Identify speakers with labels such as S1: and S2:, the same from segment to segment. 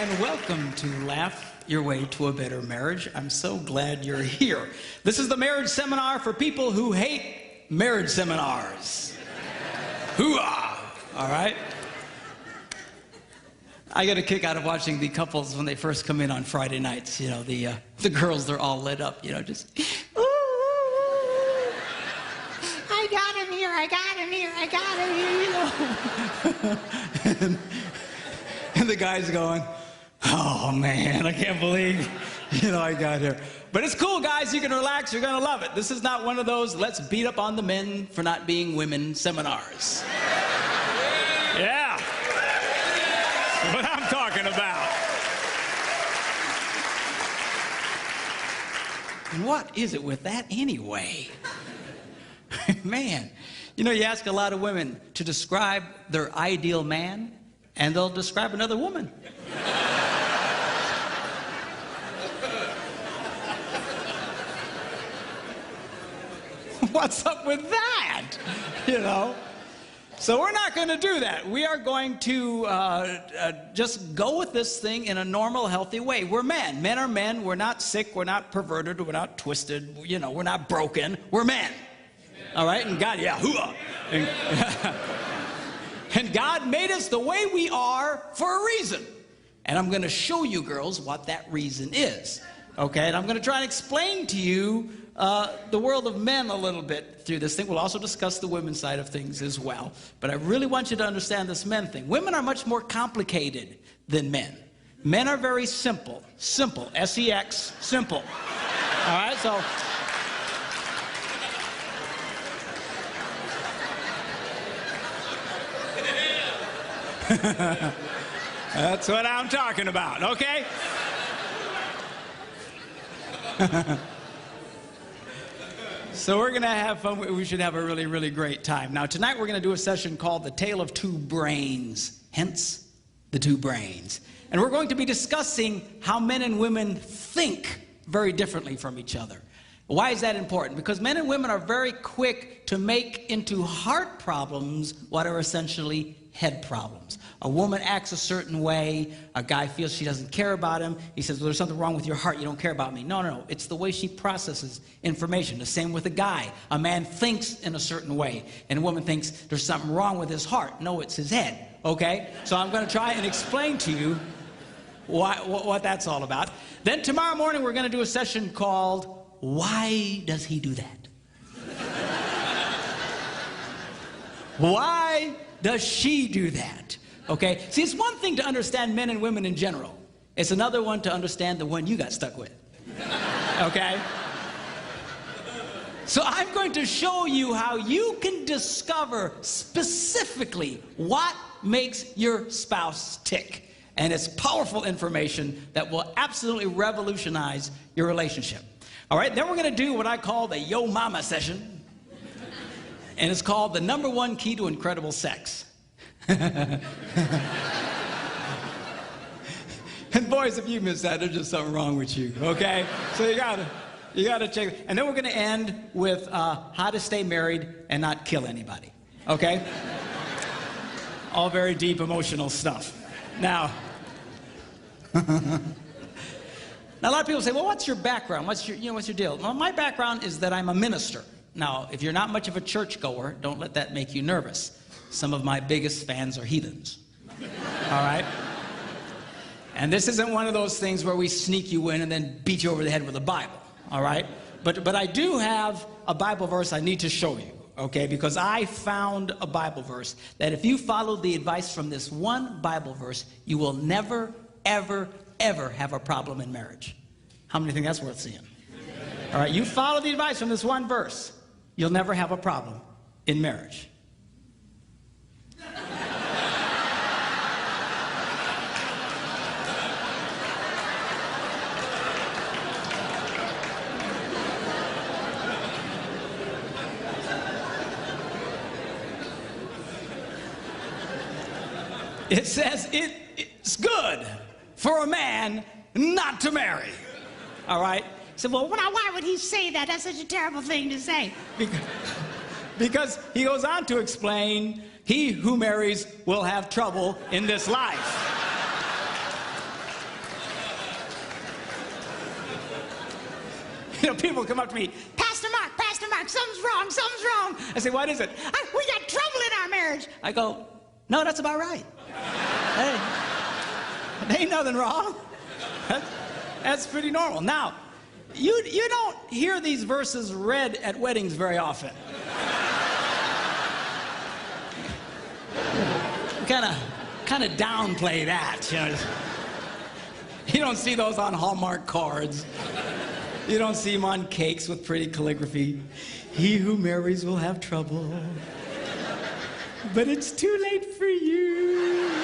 S1: and welcome to Laugh Your Way to a Better Marriage. I'm so glad you're here. This is the marriage seminar for people who hate marriage seminars. Hoo-ah! All right? I get a kick out of watching the couples when they first come in on Friday nights. You know, the girls, they're all lit up, you know, just, ooh, I got him here, I got him here, I got him here, you know. and the guy's going, oh, man, I can't believe, I got here. But it's cool, guys. You can relax. You're going to love it. This is not one of those let's beat up on the men for not being women seminars. Yeah. That's what I'm talking about. And what is it with that anyway? Man, you ask a lot of women to describe their ideal man, and they'll describe another woman. What's up with that? So we're not going to do that. We are going to just go with this thing in a normal, healthy way. We're men. Men are men. We're not sick. We're not perverted. We're not twisted. We're not broken. We're men. All right? And God, yeah, hoo-ah. And God made us the way we are for a reason. And I'm going to show you girls what that reason is. Okay? And I'm going to try and explain to you the world of men a little bit through this thing. We'll also discuss the women's side of things as well. But I really want you to understand this men thing. Women are much more complicated than men. Men are very simple. Simple. S-E-X. Simple. All right? So... That's what I'm talking about, okay? So we're going to have fun. We should have a really, really great time. Now, tonight we're going to do a session called The Tale of Two Brains, hence the two brains. And we're going to be discussing how men and women think very differently from each other. Why is that important? Because men and women are very quick to make into heart problems what are essentially head problems. A woman acts a certain way. A guy feels she doesn't care about him. He says, well, there's something wrong with your heart. You don't care about me. No. It's the way she processes information. The same with a guy. A man thinks in a certain way, and a woman thinks there's something wrong with his heart. No, it's his head, okay? So I'm going to try and explain to you what that's all about. Then tomorrow morning, we're going to do a session called Why Does He Do That? Why does she do that? Okay? See, it's one thing to understand men and women in general. It's another one to understand the one you got stuck with. Okay? So I'm going to show you how you can discover specifically what makes your spouse tick. And it's powerful information that will absolutely revolutionize your relationship. All right? Then we're going to do what I call the Yo Mama session. And it's called the #1 key to incredible sex. And boys, if you miss that, there's just something wrong with you, okay? So you gotta check it. And then we're gonna end with how to stay married and not kill anybody, okay? All very deep emotional stuff. Now, now a lot of people say, well, what's your background? What's your deal? Well, my background is that I'm a minister. Now, if you're not much of a churchgoer, don't let that make you nervous. Some of my biggest fans are heathens. All right? And this isn't one of those things where we sneak you in and then beat you over the head with a Bible. All right? But I do have a Bible verse I need to show you, okay? Because I found a Bible verse that if you follow the advice from this one Bible verse, you will never, ever, ever have a problem in marriage. How many think that's worth seeing? All right, you follow the advice from this one verse, you'll never have a problem in marriage. It says it's good for a man not to marry. All right? So, well, why would he say that? That's such a terrible thing to say. Because he goes on to explain, he who marries will have trouble in this life. people come up to me, Pastor Mark, something's wrong. I say, what is it? We got trouble in our marriage. I go, no, that's about right. Hey, there ain't nothing wrong. That's pretty normal. Now, you don't hear these verses read at weddings very often. Kind of downplay that. You don't see those on Hallmark cards. You don't see them on cakes with pretty calligraphy. He who marries will have trouble, but it's too late for you.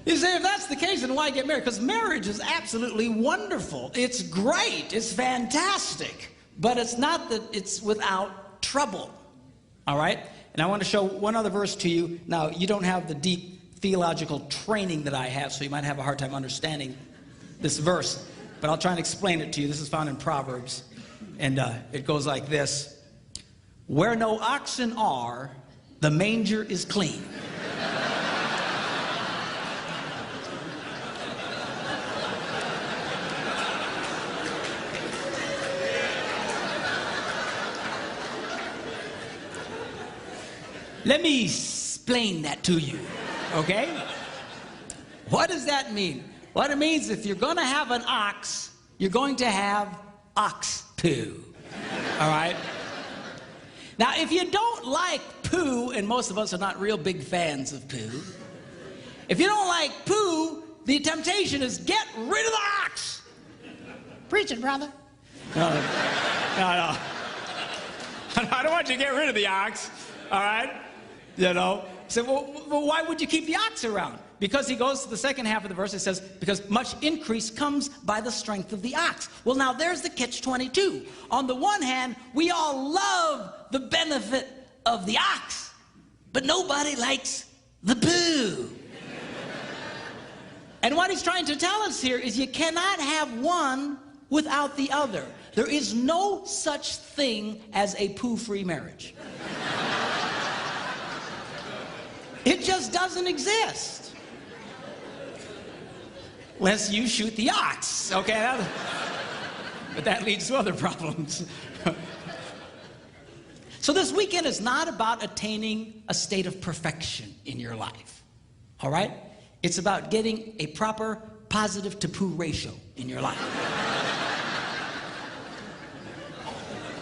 S1: You say, if that's the case, then why get married? Because marriage is absolutely wonderful. It's great. It's fantastic. But it's not that it's without trouble. All right? And I want to show one other verse to you. Now, you don't have the deep theological training that I have, so you might have a hard time understanding this verse. But I'll try and explain it to you. This is found in Proverbs. And it goes like this. Where no oxen are, the manger is clean. Let me explain that to you, okay? What does that mean? What it means, if you're going to have an ox, you're going to have ox poo, all right? Now, if you don't like poo, and most of us are not real big fans of poo, if you don't like poo, the temptation is get rid of the ox. Preach it, brother. No. I don't want you to get rid of the ox, all right? So, well, why would you keep the ox around? Because he goes to the second half of the verse, it says, because much increase comes by the strength of the ox. Well, now there's the catch-22. On the one hand, we all love the benefit of the ox, but nobody likes the poo. And what he's trying to tell us here is you cannot have one without the other. There is no such thing as a poo-free marriage. It just doesn't exist. Unless you shoot the ox, okay? But that leads to other problems. So this weekend is not about attaining a state of perfection in your life, all right? It's about getting a proper positive to poo ratio in your life.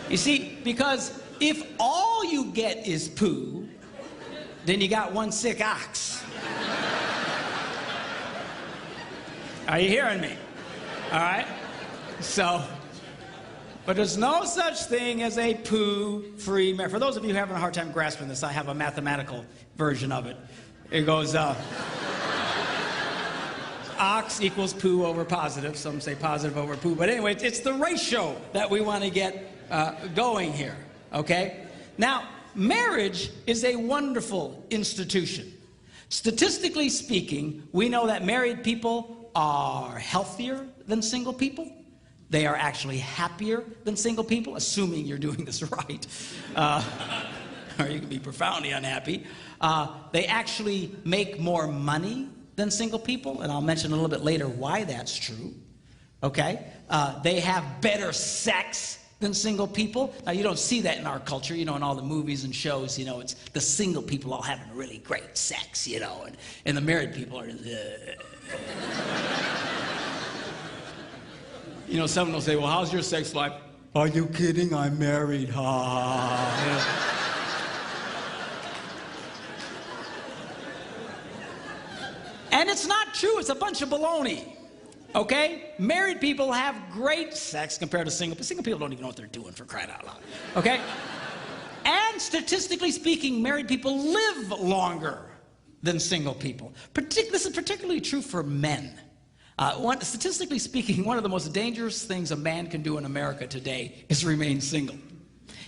S1: You see, because if all you get is poo, then you got one sick ox. Are you hearing me? All right? So, but there's no such thing as a poo-free marriage. For those of you having a hard time grasping this, I have a mathematical version of it. It goes, ox equals poo over positive. Some say positive over poo. But anyway, it's the ratio that we want to get going here, okay? Now, marriage is a wonderful institution. Statistically speaking, we know that married people are healthier than single people. They are actually happier than single people, assuming you're doing this right. Or you can be profoundly unhappy. They actually make more money than single people, and I'll mention a little bit later why that's true. Okay? They have better sex than single people. Now, you don't see that in our culture, in all the movies and shows, it's the single people all having really great sex, and the married people are, someone will say, well, how's your sex life? Are you kidding? I'm married, ha. And it's not true, it's a bunch of baloney. Okay? Married people have great sex compared to single people. Single people don't even know what they're doing, for crying out loud. Okay? And statistically speaking, married people live longer than single people. This is particularly true for men. Statistically speaking, one of the most dangerous things a man can do in America today is remain single.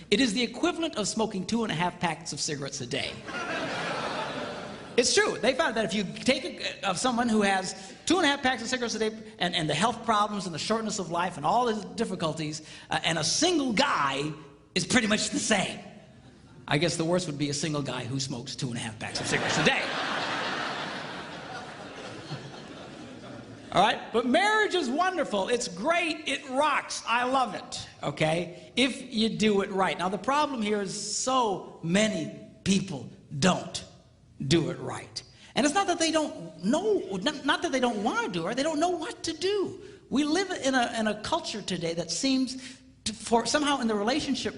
S1: It is the equivalent of smoking 2.5 packs of cigarettes a day. It's true. They found that if you take someone who has 2.5 packs of cigarettes a day and the health problems and the shortness of life and all the difficulties, and a single guy is pretty much the same. I guess the worst would be a single guy who smokes 2.5 packs of cigarettes a day. All right? But marriage is wonderful. It's great. It rocks. I love it, okay? If you do it right. Now, the problem here is so many people don't do it right. And it's not that they don't know, not that they don't want to do it, right? They don't know what to do. We live in a culture today that seems for somehow in the relationship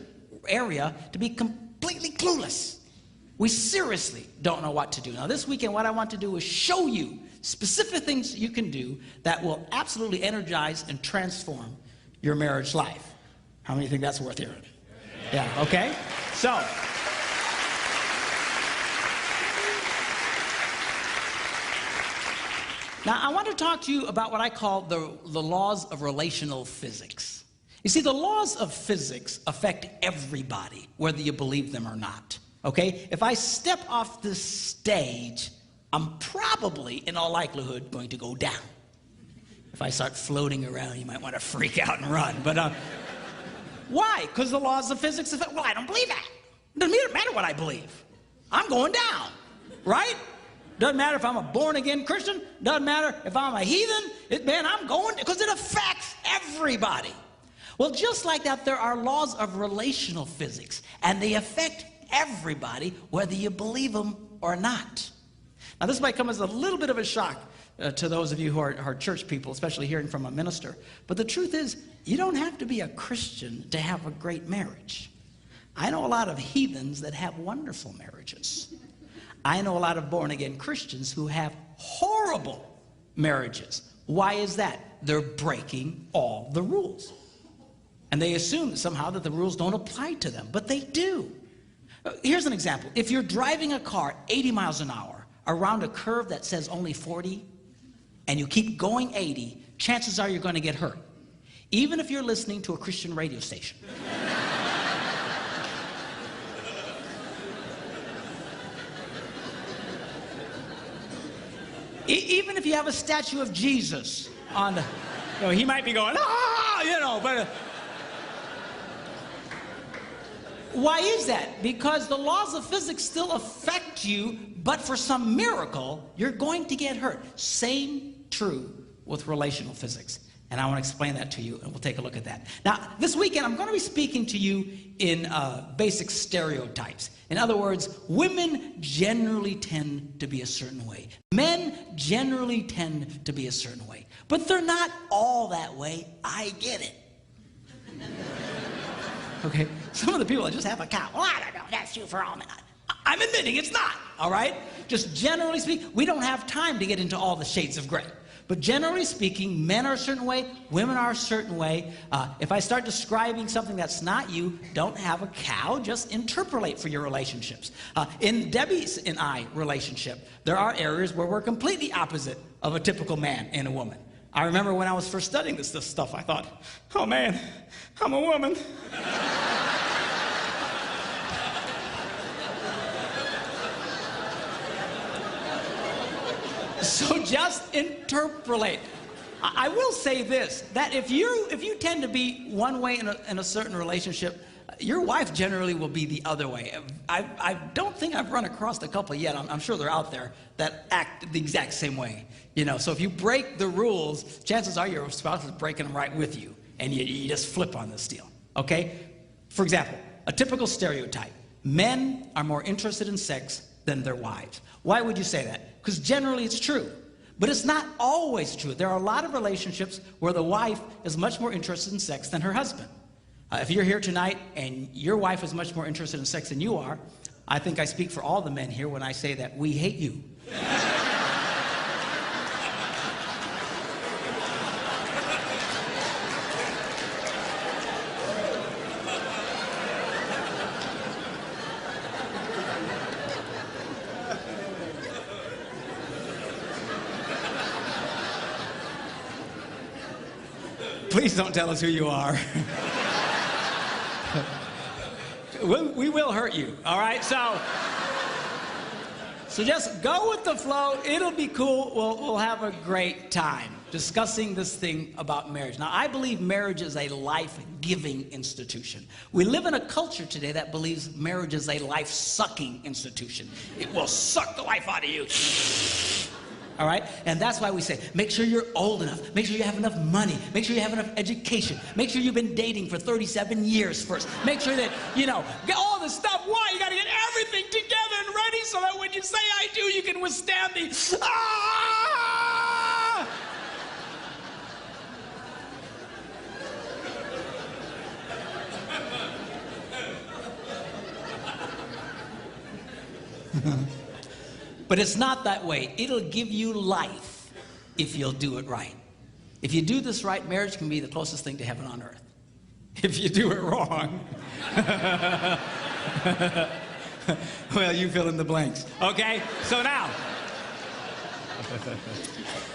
S1: area to be completely clueless. We seriously don't know what to do. Now, this weekend, what I want to do is show you specific things you can do that will absolutely energize and transform your marriage life. How many think that's worth hearing? Yeah, okay? So, now I want to talk to you about what I call the laws of relational physics. You see, the laws of physics affect everybody, whether you believe them or not. Okay? If I step off the stage, I'm probably, in all likelihood, going to go down. If I start floating around, you might want to freak out and run. But why? Because the laws of physics affect. Well, I don't believe that. It doesn't matter what I believe. I'm going down, right? Doesn't matter if I'm a born-again Christian. Doesn't matter if I'm a heathen. Man, I'm going, because it affects everybody. Well, just like that, there are laws of relational physics, and they affect everybody, whether you believe them or not. Now, this might come as a little bit of a shock to those of you who are church people, especially hearing from a minister. But the truth is, you don't have to be a Christian to have a great marriage. I know a lot of heathens that have wonderful marriages. I know a lot of born-again Christians who have horrible marriages. Why is that? They're breaking all the rules. And they assume somehow that the rules don't apply to them, but they do. Here's an example. If you're driving a car 80 miles an hour around a curve that says only 40, and you keep going 80, chances are you're going to get hurt, even if you're listening to a Christian radio station. Even if you have a statue of Jesus on the, he might be going, but why is that? Because the laws of physics still affect you, but for some miracle, you're going to get hurt. Same true with relational physics. And I want to explain that to you, and we'll take a look at that. Now, this weekend, I'm going to be speaking to you in basic stereotypes. In other words, women generally tend to be a certain way. Men generally tend to be a certain way. But they're not all that way. I get it. Okay? Some of the people that just have a cow. Well, I don't know. That's true for all men. I'm admitting it's not, all right? Just generally speaking, we don't have time to get into all the shades of gray. But generally speaking, men are a certain way, women are a certain way. If I start describing something that's not you, don't have a cow, just interpolate for your relationships. In Debbie's and I relationship, there are areas where we're completely opposite of a typical man and a woman. I remember when I was first studying this stuff, I thought, oh man, I'm a woman. So just interpolate. I will say this, that if you tend to be one way in a certain relationship, your wife generally will be the other way. I don't think I've run across a couple yet. I'm sure they're out there that act the exact same way. So if you break the rules, chances are your spouse is breaking them right with you, and you just flip on this deal. Okay? For example, a typical stereotype: men are more interested in sex than their wives. Why would you say that? Because generally it's true. But it's not always true. There are a lot of relationships where the wife is much more interested in sex than her husband. If you're here tonight and your wife is much more interested in sex than you are, I think I speak for all the men here when I say that we hate you. Please don't tell us who you are. We will hurt you, all right? So just go with the flow. It'll be cool. We'll have a great time discussing this thing about marriage. Now, I believe marriage is a life-giving institution. We live in a culture today that believes marriage is a life-sucking institution. It will suck the life out of you. All right? And that's why we say, make sure you're old enough. Make sure you have enough money. Make sure you have enough education. Make sure you've been dating for 37 years first. Make sure that, get all the stuff. Why? You got to get everything together and ready so that when you say I do, you can withstand the, ah! But it's not that way. It'll give you life if you'll do it right. If you do this right, marriage can be the closest thing to heaven on earth. If you do it wrong, well, you fill in the blanks. Okay? So now,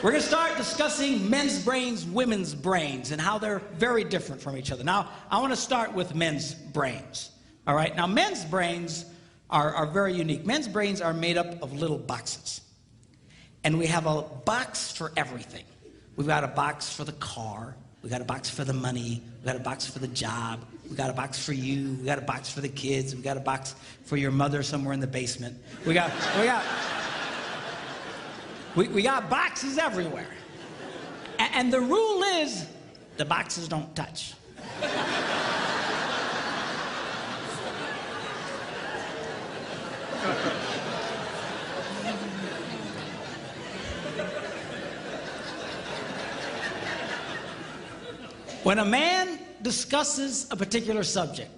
S1: we're going to start discussing men's brains, women's brains, and how they're very different from each other. Now, I want to start with men's brains. All right? Now, men's brains are very unique. Men's brains are made up of little boxes. And we have a box for everything. We've got a box for the car. We've got a box for the money. We've got a box for the job. We've got a box for you. We've got a box for the kids. We've got a box for your mother somewhere in the basement. We got boxes everywhere. And the rule is, the boxes don't touch. When a man discusses a particular subject,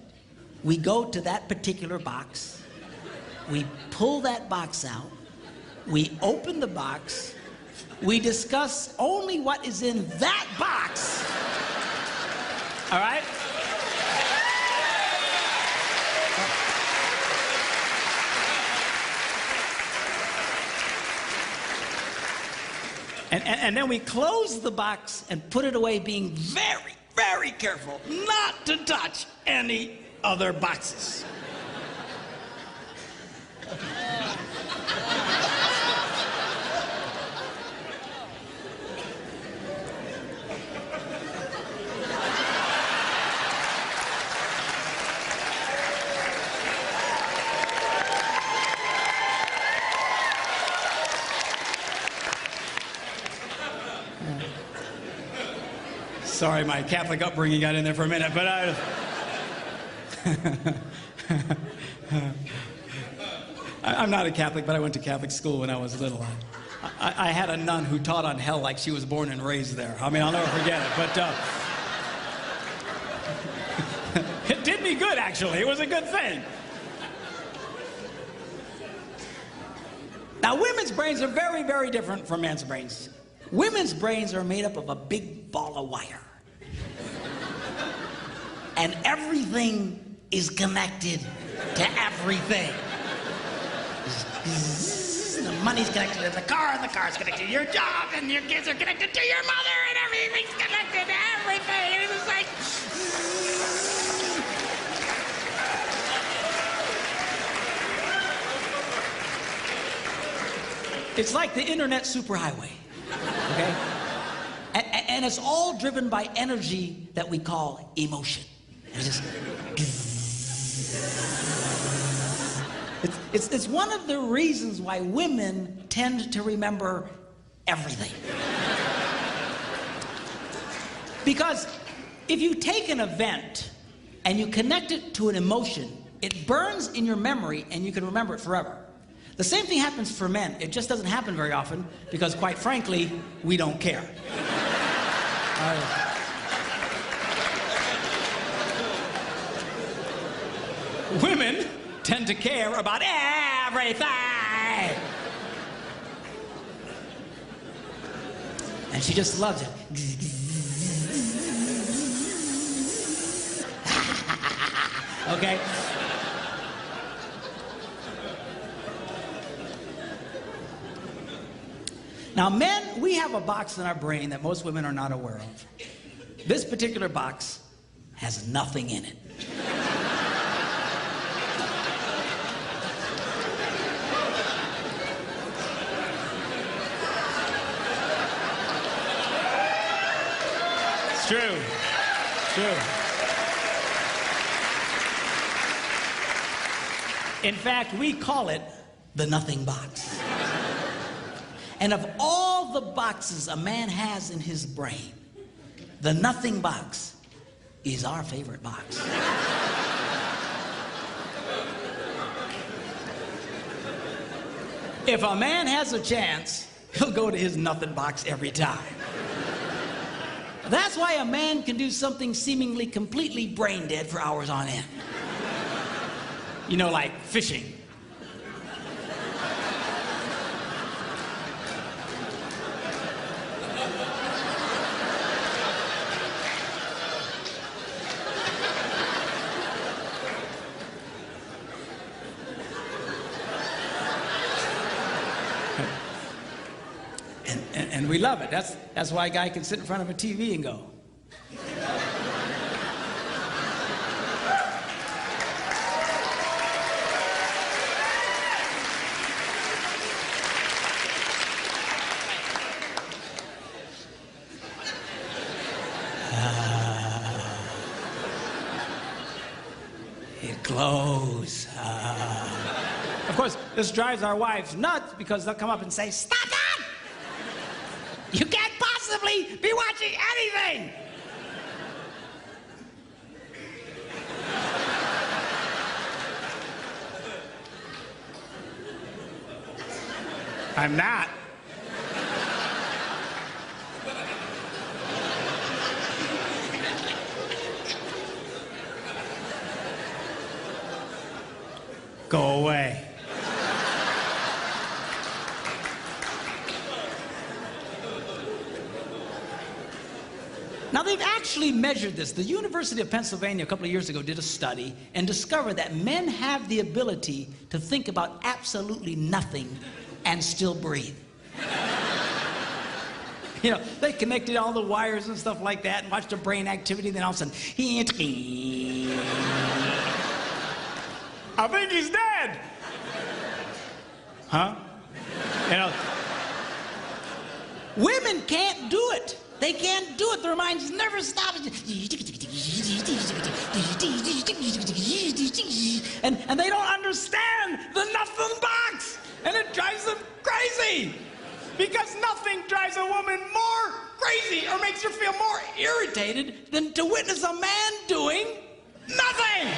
S1: we go to that particular box, we pull that box out, we open the box, we discuss only what is in that box. All right? And then we close the box and put it away, being very, very careful not to touch any other boxes. Sorry, my Catholic upbringing got in there for a minute, but I'm not a Catholic, but I went to Catholic school when I was little. I had a nun who taught on hell like she was born and raised there. I mean, I'll never forget it, but it did me good, actually. It was a good thing. Now, women's brains are very, very different from men's brains. Women's brains are made up of a big ball of wire. And everything is connected to everything. The money's connected to the car, and the car's connected to your job, and your kids are connected to your mother, and everything's connected to everything. And it's like... It's like the internet superhighway. Okay? And it's all driven by energy that we call emotion. It's just... It's one of the reasons why women tend to remember everything. Because if you take an event and you connect it to an emotion, it burns in your memory and you can remember it forever. The same thing happens for men. It just doesn't happen very often because, quite frankly, we don't care. Women tend to care about everything. And she just loves it. Okay? Now, men, we have a box in our brain that most women are not aware of. This particular box has nothing in it. It's true. It's true. In fact, we call it the nothing box. And of all the boxes a man has in his brain, the nothing box is our favorite box. If a man has a chance, he'll go to his nothing box every time. That's why a man can do something seemingly completely brain dead for hours on end. You know, like fishing. And we love it. That's why a guy can sit in front of a TV and go. It glows. Of course, this drives our wives nuts because they'll come up and say, "Stop that! You can't possibly be watching anything!" I'm not. Go away. Now, they've actually measured this. The University of Pennsylvania a couple of years ago did a study and discovered that men have the ability to think about absolutely nothing and still breathe. You know, they connected all the wires and stuff like that and watched their brain activity, then all of a sudden, I think he's dead. Huh? You know, women can't do it. They can't do it. Their minds never stop. And they don't understand the nothing box. And it drives them crazy. Because nothing drives a woman more crazy or makes her feel more irritated than to witness a man doing nothing.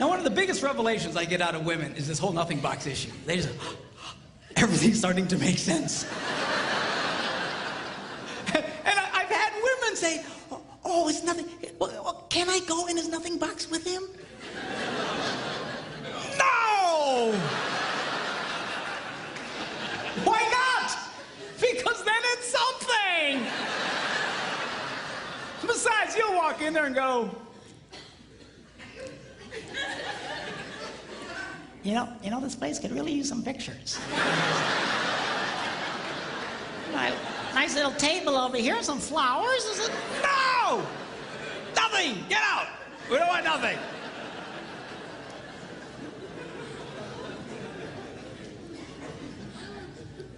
S1: Now, one of the biggest revelations I get out of women is this whole nothing box issue. They just, everything's starting to make sense. And I've had women say, "Oh, it's nothing. Well, can I go in his nothing box with him?" No! Why not? Because then it's something. Besides, you'll walk in there and go, You know, this place could really use some pictures. Nice little table over here, some flowers. Is it? No! Nothing! Get out! We don't want nothing.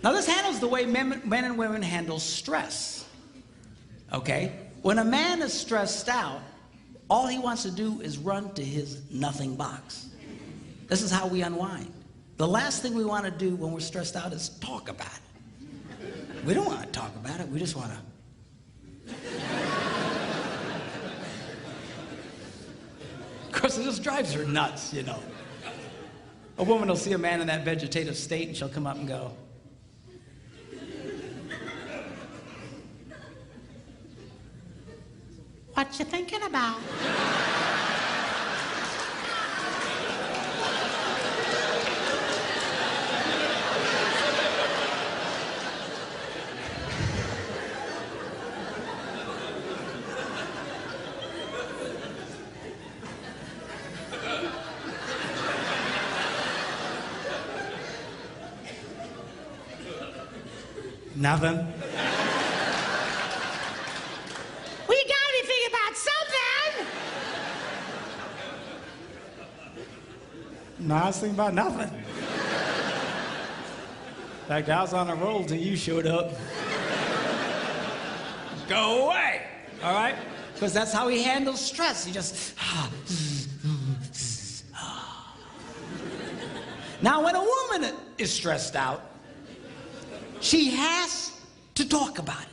S1: Now, this handles the way men and women handle stress. Okay? When a man is stressed out, all he wants to do is run to his nothing box. This is how we unwind. The last thing we want to do when we're stressed out is talk about it. We don't want to talk about it. We just want to. Of course, it just drives her nuts, you know. A woman will see a man in that vegetative state and she'll come up and go, "What you thinking about?" Nothing. We gotta be thinking about something. No, I was thinking about nothing. In fact, I was on a roll till you showed up. go away, all right? Because that's how he handles stress. He just, Now, when a woman is stressed out, she has to talk about it.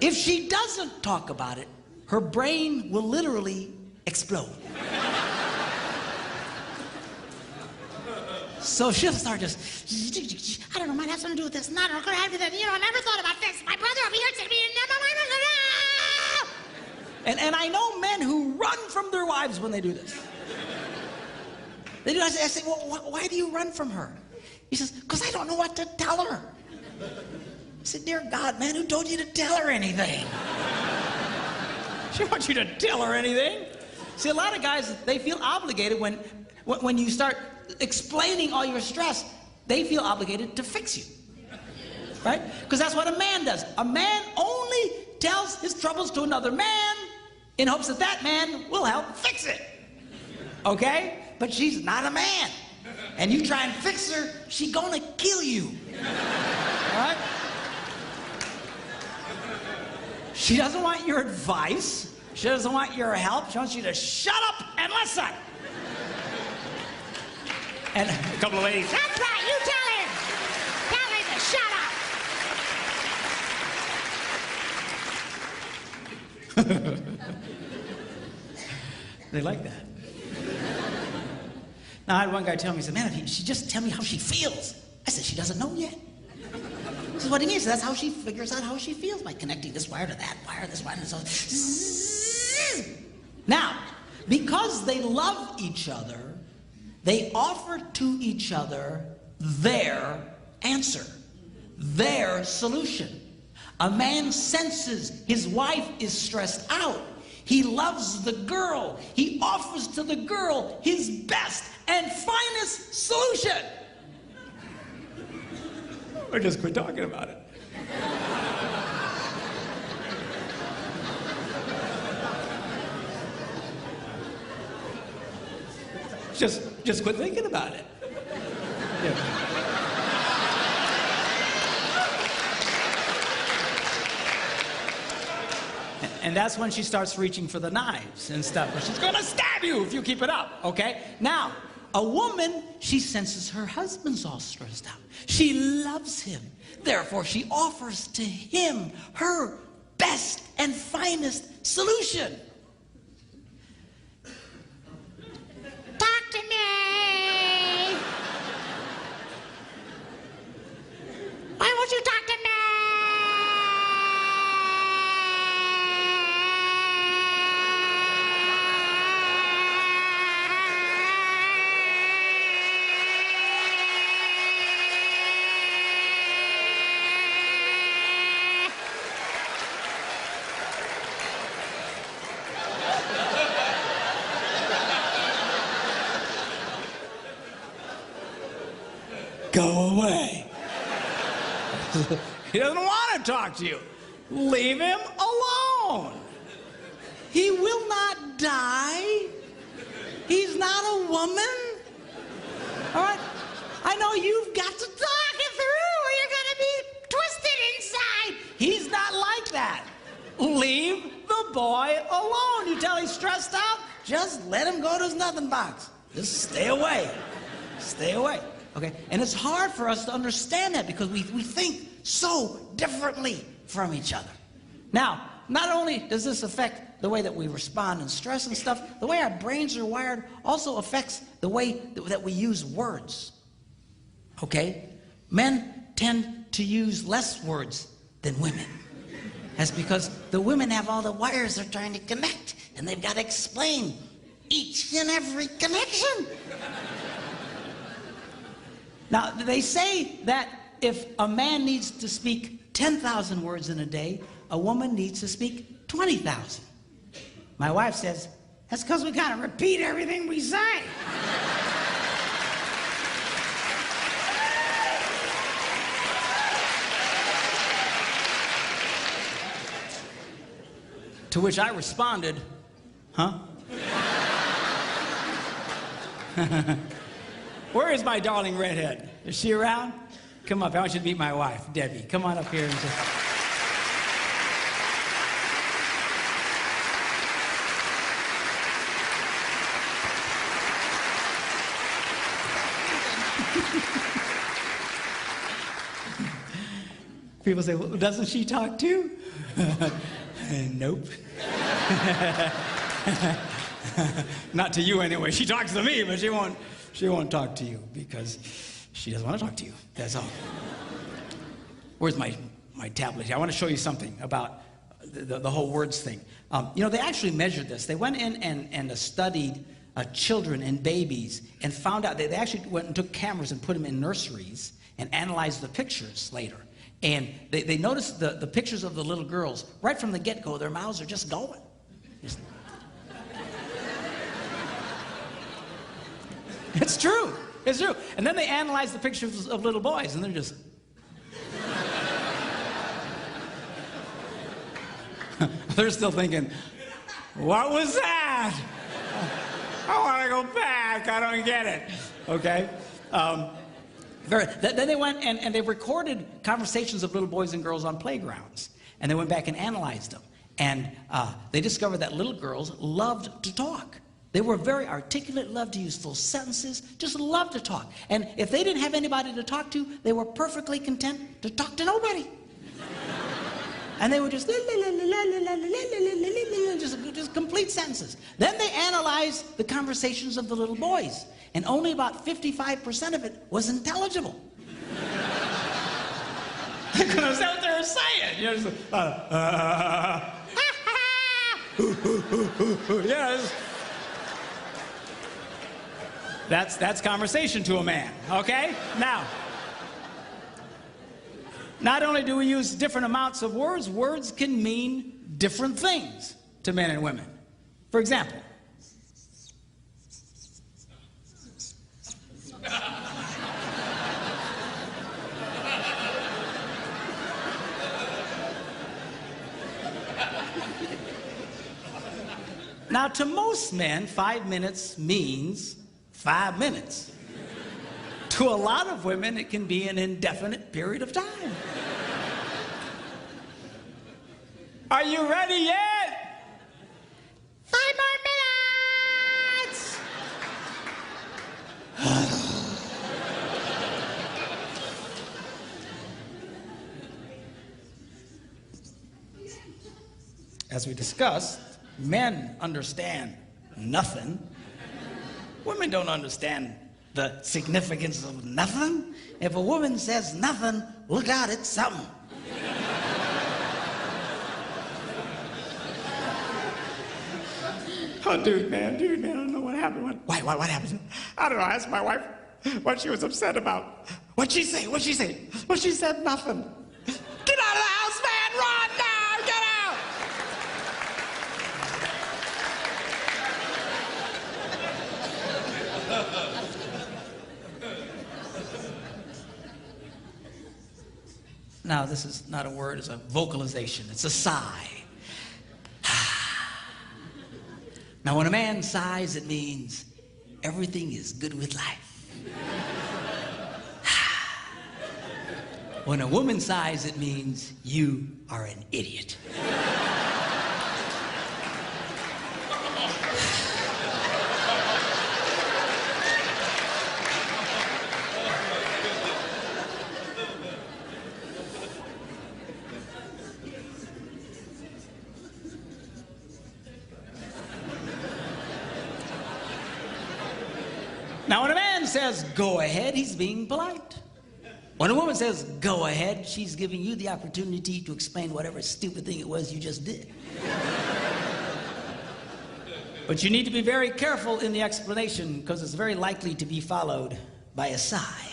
S1: If she doesn't talk about it, her brain will literally explode. So she'll start just, I don't know, might have something to do with this. Not going to have to do that. You know, I never thought about this. My brother over here said to me, and I know men who run from their wives when they do this. They do. I say, well, why do you run from her? He says, because I don't know what to tell her. I said, dear God, man, who told you to tell her anything? She wants you to tell her anything. See, a lot of guys, they feel obligated when you start explaining all your stress, they feel obligated to fix you, right? Because that's what a man does. A man only tells his troubles to another man in hopes that that man will help fix it, okay? But she's not a man. And you try and fix her, she's gonna kill you, all right? She doesn't want your advice. She doesn't want your help. She wants you to shut up and listen. And a couple of ladies, that's right, you tell him. Tell him to shut up. They like that. Now, I had one guy tell me, he said, man, if she just tell me how she feels. I said, she doesn't know yet. This is what he means. That's how she figures out how she feels, by connecting this wire to that wire, this wire, and so. Now, because they love each other, they offer to each other their answer, their solution. A man senses his wife is stressed out. He loves the girl. He offers to the girl his best and finest solution. Or just quit talking about it. Just quit thinking about it. Yeah. And that's when she starts reaching for the knives and stuff. She's gonna stab you if you keep it up, okay? Now, a woman, she senses her husband's all stressed out. She loves him. Therefore, she offers to him her best and finest solution. Talk to me. Why won't you talk to me? Go away. He doesn't want to talk to you. Leave him alone. He will not die. He's not a woman. All right? I know you've got to talk it through or you're going to be twisted inside. He's not like that. Leave the boy alone. You tell he's stressed out, just let him go to his nothing box. Just stay away. Stay away. Okay? And it's hard for us to understand that because we think so differently from each other. Now, not only does this affect the way that we respond in stress and stuff, the way our brains are wired also affects the way that we use words. Okay? Men tend to use less words than women. That's because the women have all the wires they're trying to connect, and they've got to explain each and every connection. Now, they say that if a man needs to speak 10,000 words in a day, a woman needs to speak 20,000. My wife says, that's because we gotta repeat everything we say. To which I responded, huh? Where is my darling redhead? Is she around? Come up, I want you to meet my wife, Debbie. Come on up here and say. People say, well, doesn't she talk too? Nope. Not to you anyway. She talks to me, but she won't talk to you because she doesn't want to talk to you. That's all. Where's my tablet here? I want to show you something about the whole words thing. You know, they actually measured this. They went in and studied children and babies and found out, they actually went and took cameras and put them in nurseries and analyzed the pictures later. And they noticed the pictures of the little girls. Right from the get-go, their mouths are just going. It's true. It's true. And then they analyzed the pictures of little boys, and they're just... They're still thinking, what was that? I want to go back. I don't get it. Okay? Then they went and they recorded conversations of little boys and girls on playgrounds. And they went back and analyzed them. And they discovered that little girls loved to talk. They were very articulate, loved to use full sentences, just loved to talk. And if they didn't have anybody to talk to, they were perfectly content to talk to nobody. And they would just complete sentences. Then they analyzed the conversations of the little boys, and only about 55% of it was intelligible. They couldn't understand what they were saying. You know, just, yes. That's conversation to a man. Okay? Now. Not only do we use different amounts of words, words can mean different things to men and women. For example, now to most men, 5 minutes means 5 minutes. To a lot of women, it can be an indefinite period of time. Are you ready yet? 5 more minutes! As we discussed, men understand nothing. Women don't understand the significance of nothing. If a woman says nothing, look out, it's something. Oh, dude, man, I don't know what happened. What happened? I don't know, I asked my wife what she was upset about. What'd she say? Well, she said nothing. Get out of the house, man, run now, get out! Now, this is not a word, it's a vocalization. It's a sigh. Now, when a man sighs, it means everything is good with life. When a woman sighs, it means you are an idiot. Now, when a man says, go ahead, he's being polite. When a woman says, go ahead, she's giving you the opportunity to explain whatever stupid thing it was you just did. But you need to be very careful in the explanation because it's very likely to be followed by a sigh.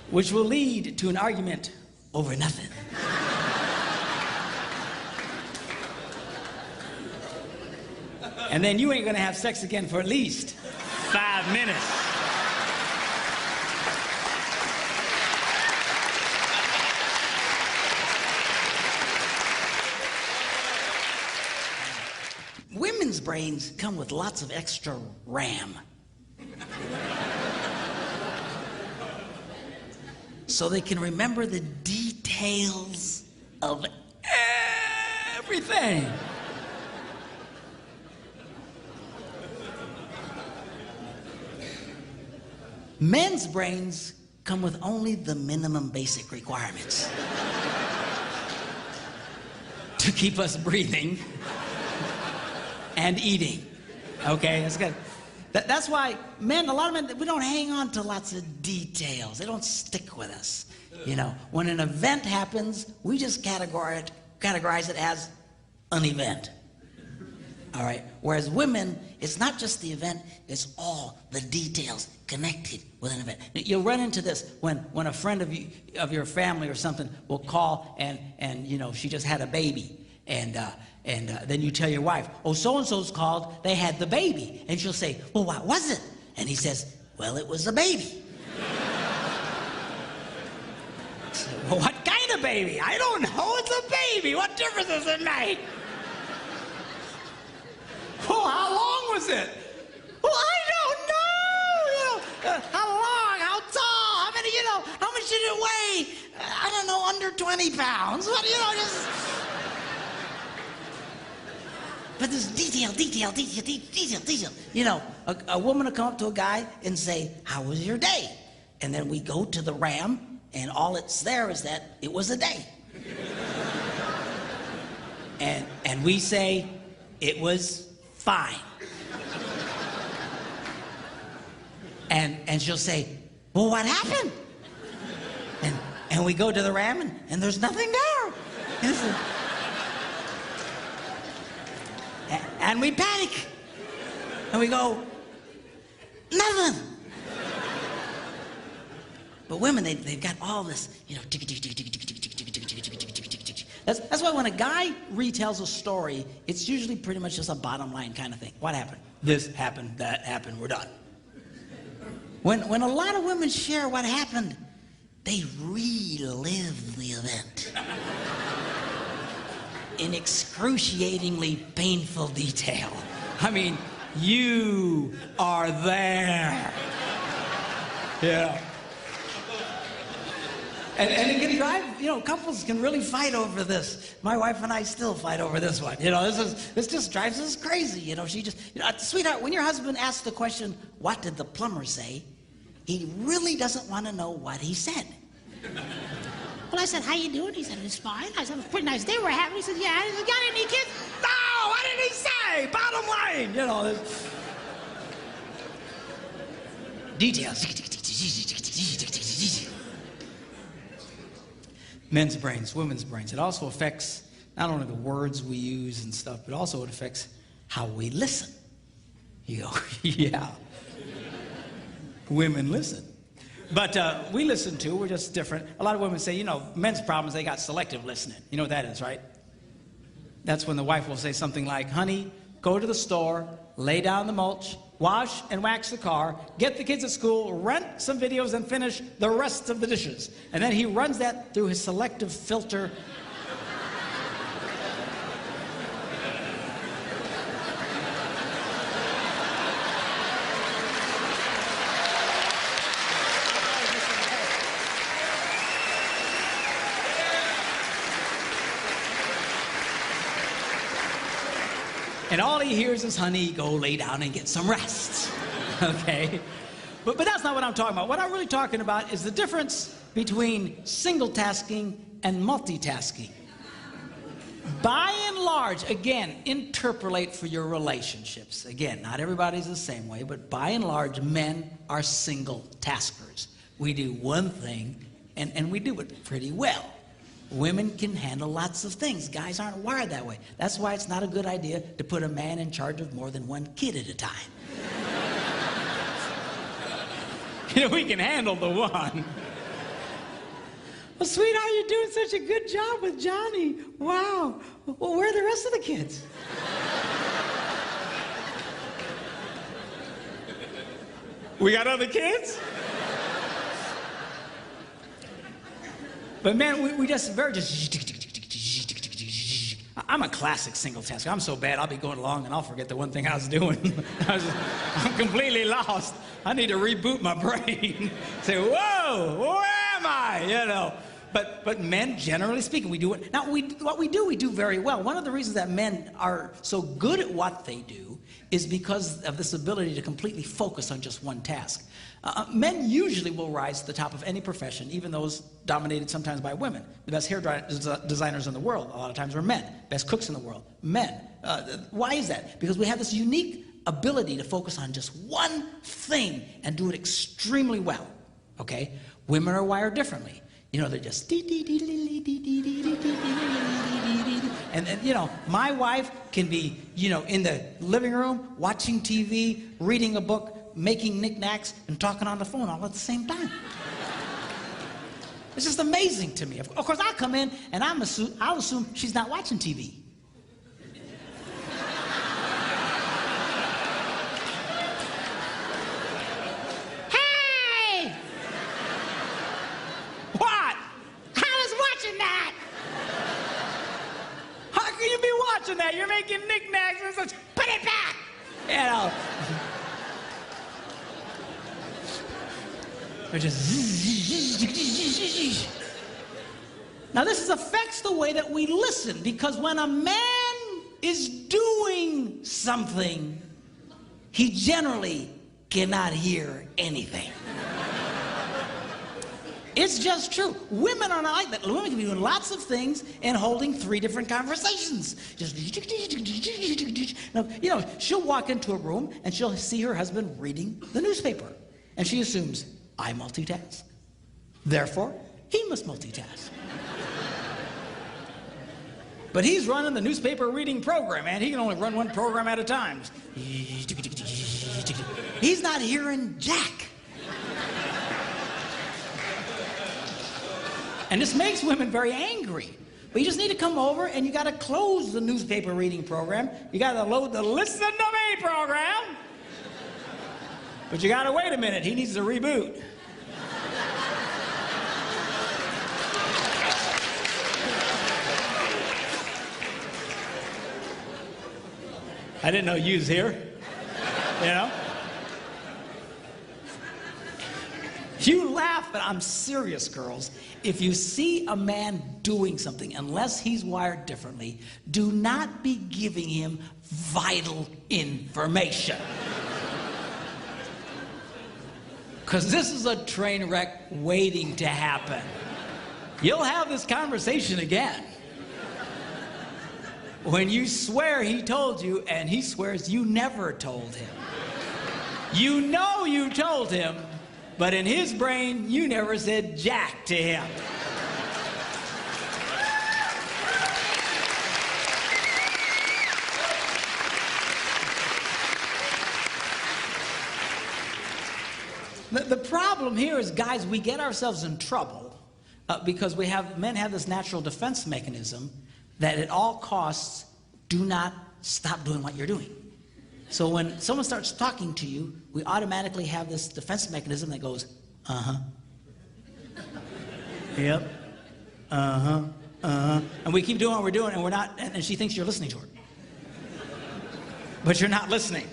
S1: Which will lead to an argument over nothing. And then you ain't gonna have sex again for at least 5 minutes. Women's brains come with lots of extra RAM. So they can remember the details of everything. Men's brains come with only the minimum basic requirements to keep us breathing and eating. Okay, that's good. That's why men, a lot of men, we don't hang on to lots of details. They don't stick with us. You know, when an event happens, we just categorize it as an event. All right. Whereas women, it's not just the event, it's all the details connected with an event. You'll run into this when a friend of your family or something will call and you know, she just had a baby. And then you tell your wife, oh, so-and-so's called, they had the baby. And she'll say, well, what was it? And he says, well, it was a baby. Well, what kind of baby? I don't know, it's a baby. What difference does it make? Well, how long was it? Well, I don't know. You know, how long, how tall, how many, you know, how much did it weigh? I don't know, under 20 pounds. What, you know, just... But there's detail. You know, a woman will come up to a guy and say, how was your day? And then we go to the RAM, and all it's there is that it was a day. And we say, it was fine. And she'll say, well, what happened? And we go to the RAM, and there's nothing there. And we panic. And we go, nothing. But women, they've got all this, you know, that's why when a guy retells a story, it's usually pretty much just a bottom line kind of thing. What happened? This happened, that happened, we're done. When a lot of women share what happened, they relive the event in excruciatingly painful detail. I mean, you are there. Yeah. And it can drive, you know, couples can really fight over this. My wife and I still fight over this one. You know, this just drives us crazy. You know, she just, you know, sweetheart, when your husband asks the question, what did the plumber say? He really doesn't want to know what he said. Well, I said, how you doing? He said, it's fine. I said, it was a pretty nice day we're having. He said, yeah. He said, got any kids? No, what did he say? Bottom line, you know. Details. Men's brains, women's brains. It also affects not only the words we use and stuff, but also it affects how we listen. You go, yeah. Women listen. But we listen too, we're just different. A lot of women say, you know, men's problems, they got selective listening. You know what that is, right? That's when the wife will say something like, honey, go to the store, lay down the mulch, wash and wax the car, get the kids at school, rent some videos, and finish the rest of the dishes. And then he runs that through his selective filter. And all he hears is, honey, go lay down and get some rest, okay? But that's not what I'm talking about. What I'm really talking about is the difference between single tasking and multitasking. By and large, again, interpolate for your relationships. Again, not everybody's the same way, but by and large, men are single taskers. We do one thing, and we do it pretty well. Women can handle lots of things. Guys aren't wired that way. That's why it's not a good idea to put a man in charge of more than one kid at a time. You know, we can handle the one. Well, sweetheart, you're doing such a good job with Johnny. Wow. Well, where are the rest of the kids? We got other kids? But man, we just I'm a classic single tasker. I'm so bad, I'll be going along and I'll forget the one thing I was doing. I'm completely lost. I need to reboot my brain. Say, whoa, where am I? You know. But men, generally speaking, we do it. Now, what we do very well. One of the reasons that men are so good at what they do is because of this ability to completely focus on just one task. Men usually will rise to the top of any profession, even those dominated sometimes by women. The best hair designers in the world, a lot of times, are men. Best cooks in the world, men. Why is that? Because we have this unique ability to focus on just one thing and do it extremely well, okay? Women are wired differently. You know, they're just and you know, my wife can be, you know, in the living room, watching TV, reading a book, making knickknacks, and talking on the phone all at the same time. It's just amazing to me. Of course, I'll come in and I'll assume she's not watching TV. Hey! What? I was watching that. How can you be watching that? You're making knickknacks and such. Put it back! You know. We're just... Now this affects the way that we listen, because when a man is doing something, he generally cannot hear anything. It's just true. Women are not like that. Women can be doing lots of things and holding 3 different conversations. Just, now, you know, she'll walk into a room and she'll see her husband reading the newspaper, and she assumes, I multitask. Therefore, he must multitask. But he's running the newspaper reading program, and he can only run one program at a time. He's not hearing jack. And this makes women very angry. But you just need to come over and you got to close the newspaper reading program. You got to load the Listen to Me program. But you got to wait a minute. He needs to reboot. I didn't know you was here, you know? You laugh, but I'm serious, girls. If you see a man doing something, unless he's wired differently, do not be giving him vital information. Because this is a train wreck waiting to happen. You'll have this conversation again. When you swear he told you, and he swears you never told him. You know you told him, but in his brain, you never said jack to him. The problem here is, guys, we get ourselves in trouble because men have this natural defense mechanism that at all costs, do not stop doing what you're doing. So when someone starts talking to you, we automatically have this defense mechanism that goes, uh-huh. Yep. Uh-huh. Uh-huh. And we keep doing what we're doing, and we're not, and she thinks you're listening to her. But you're not listening.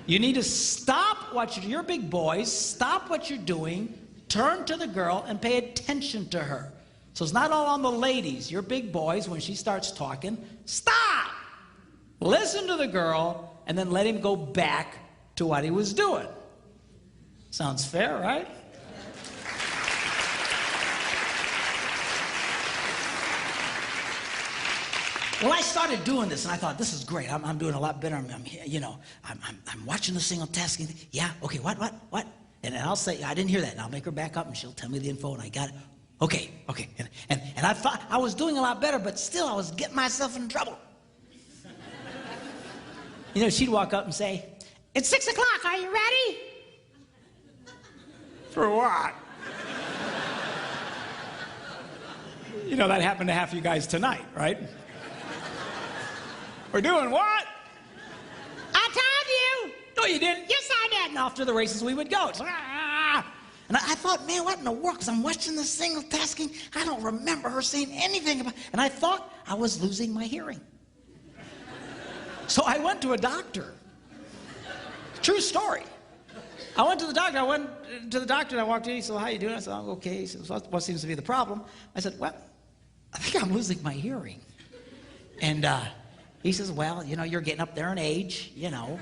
S1: You need to stop what you're big boys, stop what you're doing, turn to the girl, and pay attention to her. So it's not all on the ladies. You're big boys, when she starts talking, stop! Listen to the girl, and then let him go back to what he was doing. Sounds fair, right? Well, I started doing this, and I thought, this is great. I'm doing a lot better. I'm watching the single tasking thing. Yeah, okay, what? And then I'll say, I didn't hear that, and I'll make her back up, and she'll tell me the info, and I got it. Okay. And I thought I was doing a lot better, but still I was getting myself in trouble. You know, she'd walk up and say, it's 6 o'clock, are you ready? For what? You know, that happened to half you guys tonight, right? We're doing what? I told you. No, you didn't. Yes, I did. And off to the races we would go. And I thought, man, what in the world? Because I'm watching this single tasking. I don't remember her saying anything about it. And I thought I was losing my hearing. So I went to a doctor. True story. I went to the doctor. I went to the doctor and I walked in. He said, well, how you doing? I said, I'm okay. He said, what seems to be the problem? I said, well, I think I'm losing my hearing. And he says, well, you know, you're getting up there in age, you know.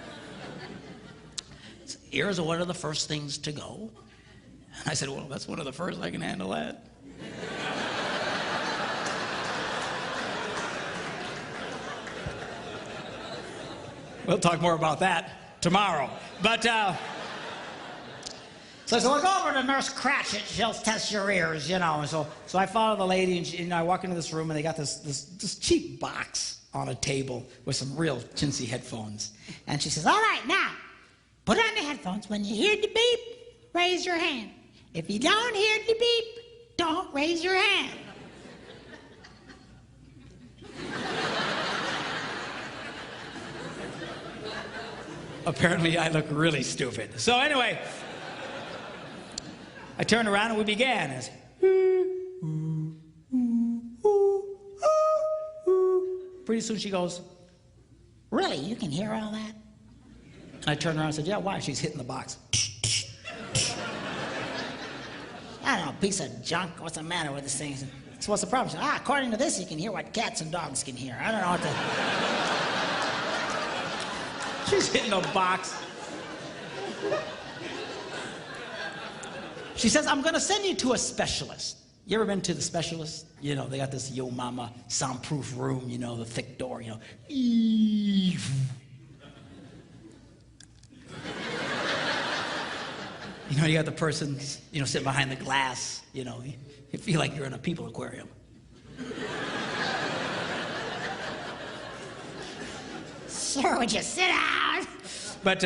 S1: Ears are one of the first things to go. I said, well, that's one of the first. I can handle that. We'll talk more about that tomorrow. But, so I said, well, go over to Nurse Cratchit. She'll test your ears, you know. And so I follow the lady, and you know, I walk into this room, and they got this cheap box on a table with some real chintzy headphones. And she says, all right, now, put on the headphones. When you hear the beep, raise your hand. If you don't hear the beep, don't raise your hand. Apparently, I look really stupid. So anyway, I turned around and we began. I said, pretty soon she goes, really, you can hear all that? And I turned around and said, yeah, why? She's hitting the box. I don't know, piece of junk. What's the matter with this thing? So what's the problem? She said, according to this, you can hear what cats and dogs can hear. I don't know what to... She's hitting the box. She says, I'm going to send you to a specialist. You ever been to the specialist? You know, they got this Yo Mama soundproof room, you know, the thick door, you know. You know, you got the person, you know, sitting behind the glass, you know. You feel like you're in a people aquarium. Sir, would you sit down? But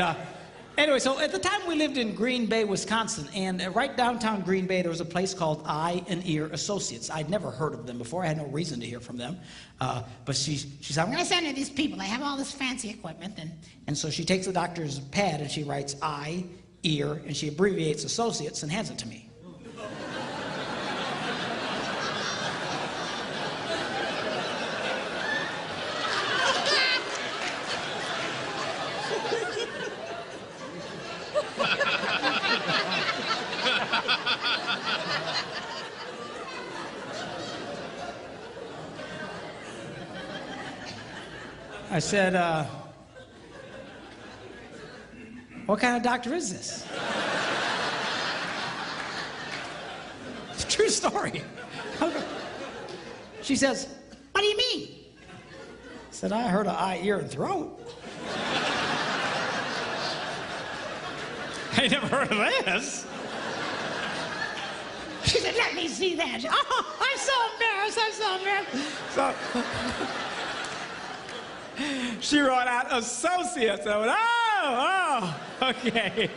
S1: anyway, so at the time we lived in Green Bay, Wisconsin, and right downtown Green Bay, there was a place called Eye and Ear Associates. I'd never heard of them before. I had no reason to hear from them. But she said, I'm going to send you these people. They have all this fancy equipment. And so she takes the doctor's pad and she writes Eye, Ear, and she abbreviates Associates and hands it to me. I said, what kind of doctor is this? It's a true story. She says, what do you mean? I said, I heard of eye, ear, and throat. I never heard of this. She said, let me see that. Oh, I'm so embarrassed. So she wrote out associates. I went, oh, okay.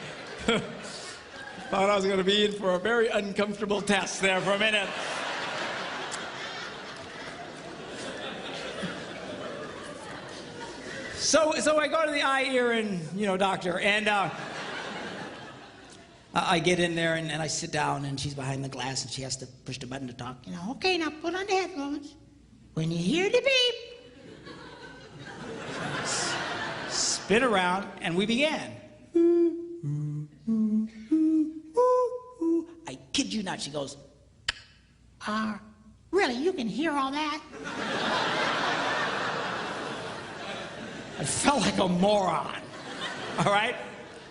S1: Thought I was going to be in for a very uncomfortable test there for a minute. So I go to the eye, ear, and, you know, doctor, and I get in there and I sit down, and she's behind the glass, and she has to push the button to talk. You know, okay, now put on the headphones. When you hear the beep, spin around, and we began. I kid you not, she goes, really, you can hear all that? I felt like a moron, all right?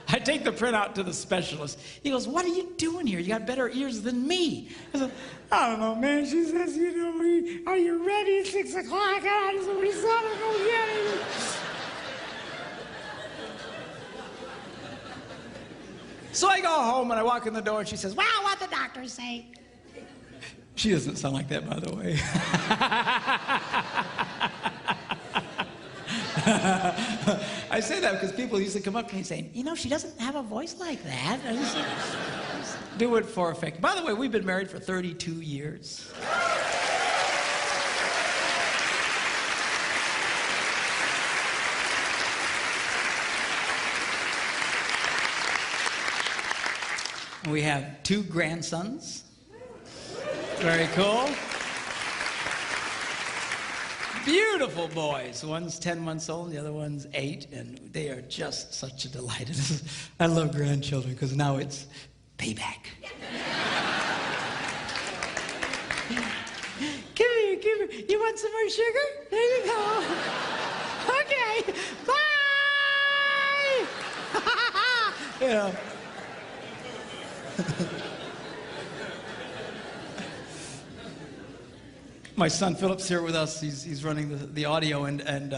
S1: I take the printout to the specialist. He goes, what are you doing here? You got better ears than me. I said, I don't know, man. She says, you know, are you ready at 6 o'clock? I just want to go get it. So I go home and I walk in the door and she says, well, what'd the doctor say? She doesn't sound like that, by the way. I say that because people used to come up to me saying, you know, she doesn't have a voice like that. I just do it for effect. By the way, we've been married for 32 years. We have 2 grandsons. Very cool. beautiful boys. One's 10 months old, the other one's 8, and they are just such a delight. I love grandchildren because now it's payback. Give me. You want some more sugar? There you go. Okay. Bye. You know. My son Philip's here with us. He's running the audio, and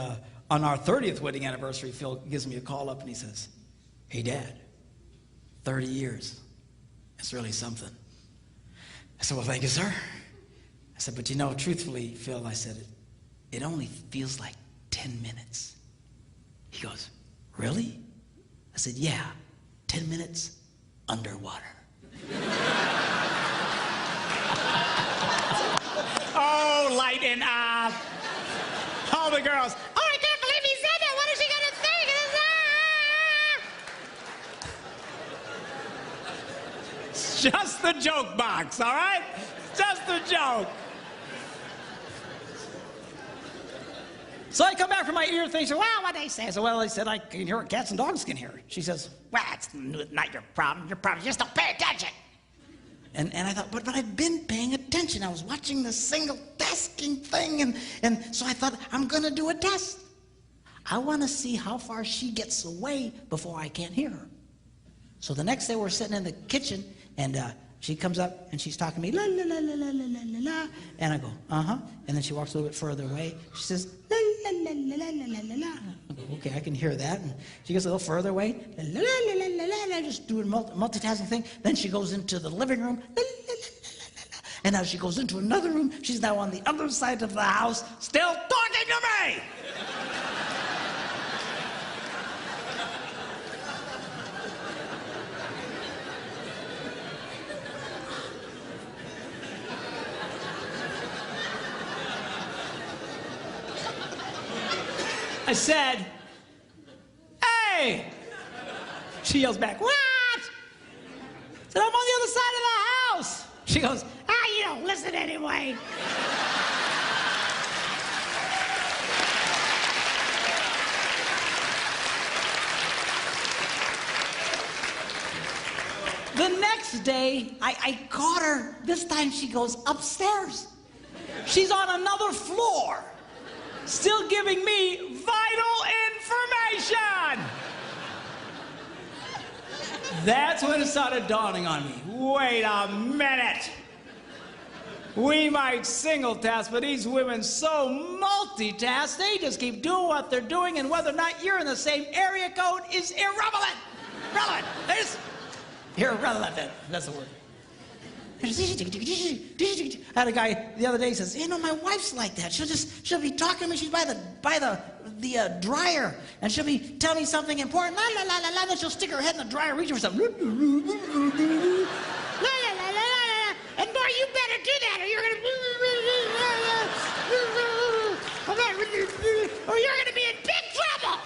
S1: on our 30th wedding anniversary, Phil gives me a call up and he says, "Hey, Dad, 30 years. It's really something." I said, "Well, thank you, sir." I said, "But you know, truthfully, Phil," I said, it only feels like 10 minutes. He goes, "Really?" I said, "Yeah, 10 minutes underwater." Oh, lighten up. All the girls, "Oh, I can't believe he said that. What is she gonna think?" It's just the joke box, all right? Just the joke. So I come back from my ear thing. She said, "Well, what they say?" I said, "Well, they said I can hear what cats and dogs can hear." She says, "Well, it's not your problem. Your problem is you just don't pay attention." And I thought, but I've been paying attention. I was watching the single tasking thing, and so I thought, I'm going to do a test. I want to see how far she gets away before I can't hear her. So the next day we're sitting in the kitchen, and she comes up, and she's talking to me, la, la, la, la, la, la, la, la, and I go, uh-huh. And then she walks a little bit further away. She says, la, la, la, la, la, la, la, la. I go, okay, I can hear that. And she gets a little further away, la, la, la, la, la, la, la, just doing multitasking thing. Then she goes into the living room, la, la, la, la, la, la. And now she goes into another room. She's now on the other side of the house, still talking to me. I said, "Hey!" She yells back, "What?" I said, "I'm on the other side of the house." She goes, "You don't listen anyway." The next day, I caught her. This time she goes upstairs. She's on another floor, still giving me vital information. That's when it started dawning on me. Wait a minute. We might single task, but these women so multitask, they just keep doing what they're doing, and whether or not you're in the same area code is irrelevant. There's irrelevant. That's the word. I had a guy the other day says, "You know, my wife's like that. She'll be talking to me. She's by the dryer, and she'll be telling me something important. La la la la la. Then she'll stick her head in the dryer, reach for something. La la la la la la. And boy, you better do that, or you're gonna be in big trouble."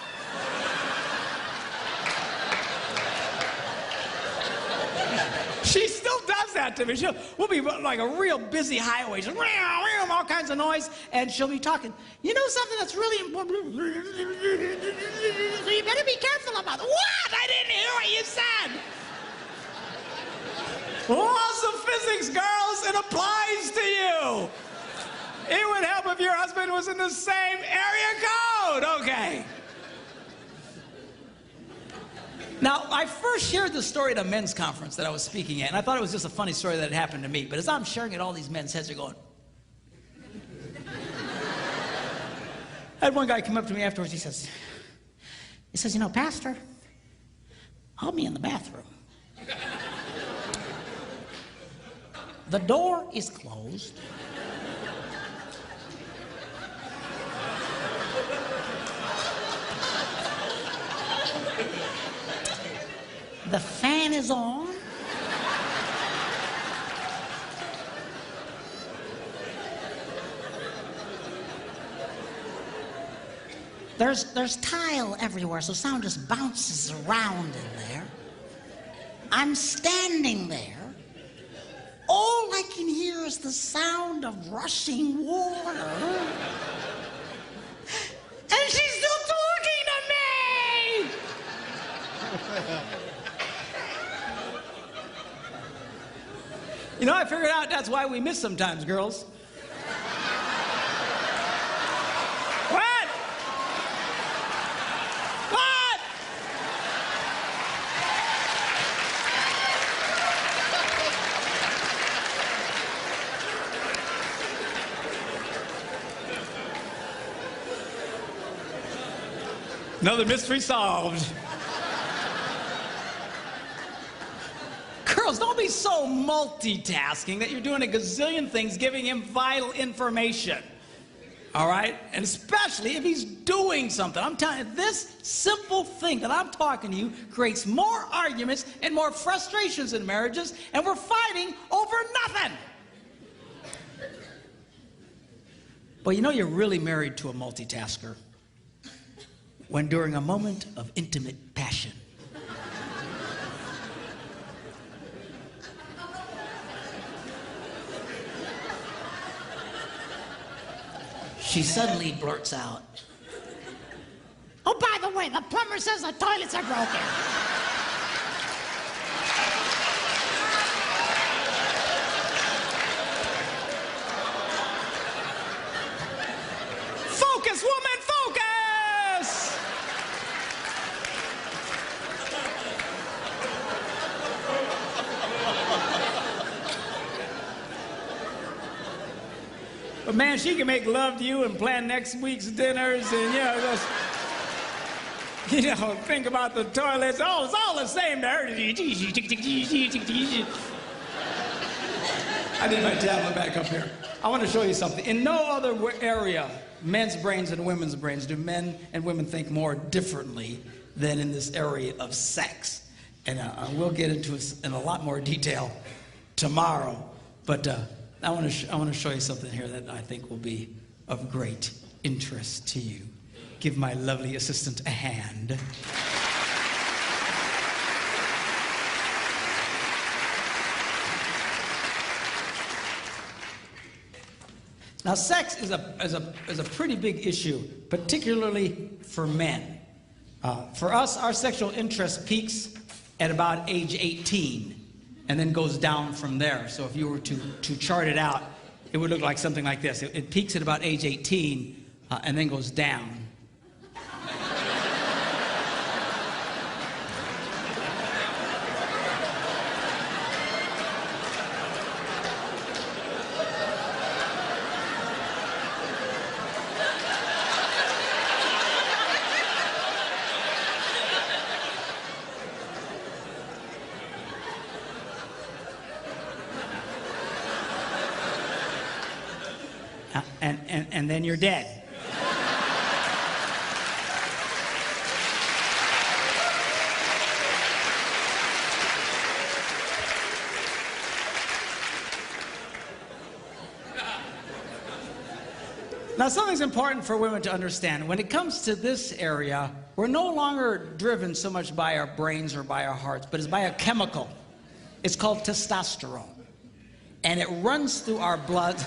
S1: She still does that to me. We'll be like a real busy highway, just all kinds of noise, and she'll be talking. "You know something that's really important? So you better be careful about it." What? I didn't hear what you said. Laws of physics, girls, it applies to you. It would help if your husband was in the same area code. Okay. Now, I first shared this story at a men's conference that I was speaking at, and I thought it was just a funny story that had happened to me. But as I'm sharing it, all these men's heads are going. I had one guy come up to me afterwards. He says, "You know, Pastor, I'll be in the bathroom. The door is closed. The fan is on. There's tile everywhere, so sound just bounces around in there. I'm standing there. All I can hear is the sound of rushing water. You know, I figured out that's why we miss sometimes, girls. What? What? Another mystery solved. Girls, don't be so multitasking that you're doing a gazillion things, giving him vital information. All right? And especially if he's doing something. I'm telling you, this simple thing that I'm talking to you creates more arguments and more frustrations in marriages, and we're fighting over nothing. But you know you're really married to a multitasker when during a moment of intimate passion, she suddenly blurts out, "Oh, by the way, the plumber says the toilets are broken." Focus, woman, focus! But man, she can make love to you and plan next week's dinners and, think about the toilets. Oh, it's all the same to her. I need my tablet back up here. I want to show you something. In no other area, men's brains and women's brains, do men and women think more differently than in this area of sex. And we'll get into it in a lot more detail tomorrow. But I want to show you something here that I think will be of great interest to you. Give my lovely assistant a hand. Now, sex is a pretty big issue, particularly for men. For us, our sexual interest peaks at about age 18. And then goes down from there. So if you were to chart it out, it would look like something like this. It peaks at about age 18 and then goes down. And then you're dead. Now, something's important for women to understand. When it comes to this area, we're no longer driven so much by our brains or by our hearts, but it's by a chemical. It's called testosterone. And it runs through our blood.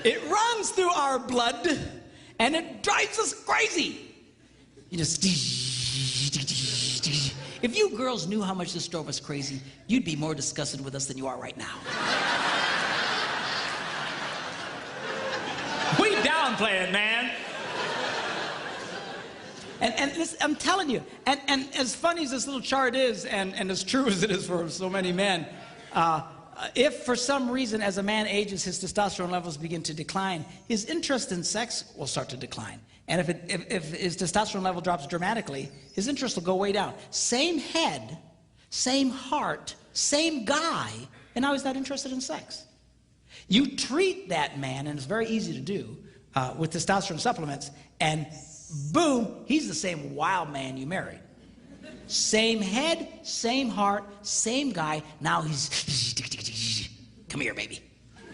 S1: It runs through our blood, and it drives us crazy. You just... If you girls knew how much this drove us crazy, you'd be more disgusted with us than you are right now. We downplay it, man. And this, I'm telling you, and as funny as this little chart is, and as true as it is for so many men, if for some reason as a man ages, his testosterone levels begin to decline, his interest in sex will start to decline. And if his testosterone level drops dramatically, his interest will go way down. Same head, same heart, same guy, and now he's not interested in sex. You treat that man, and it's very easy to do, with testosterone supplements, and boom, he's the same wild man you married. Same head, same heart, same guy, now he's... Come here, baby.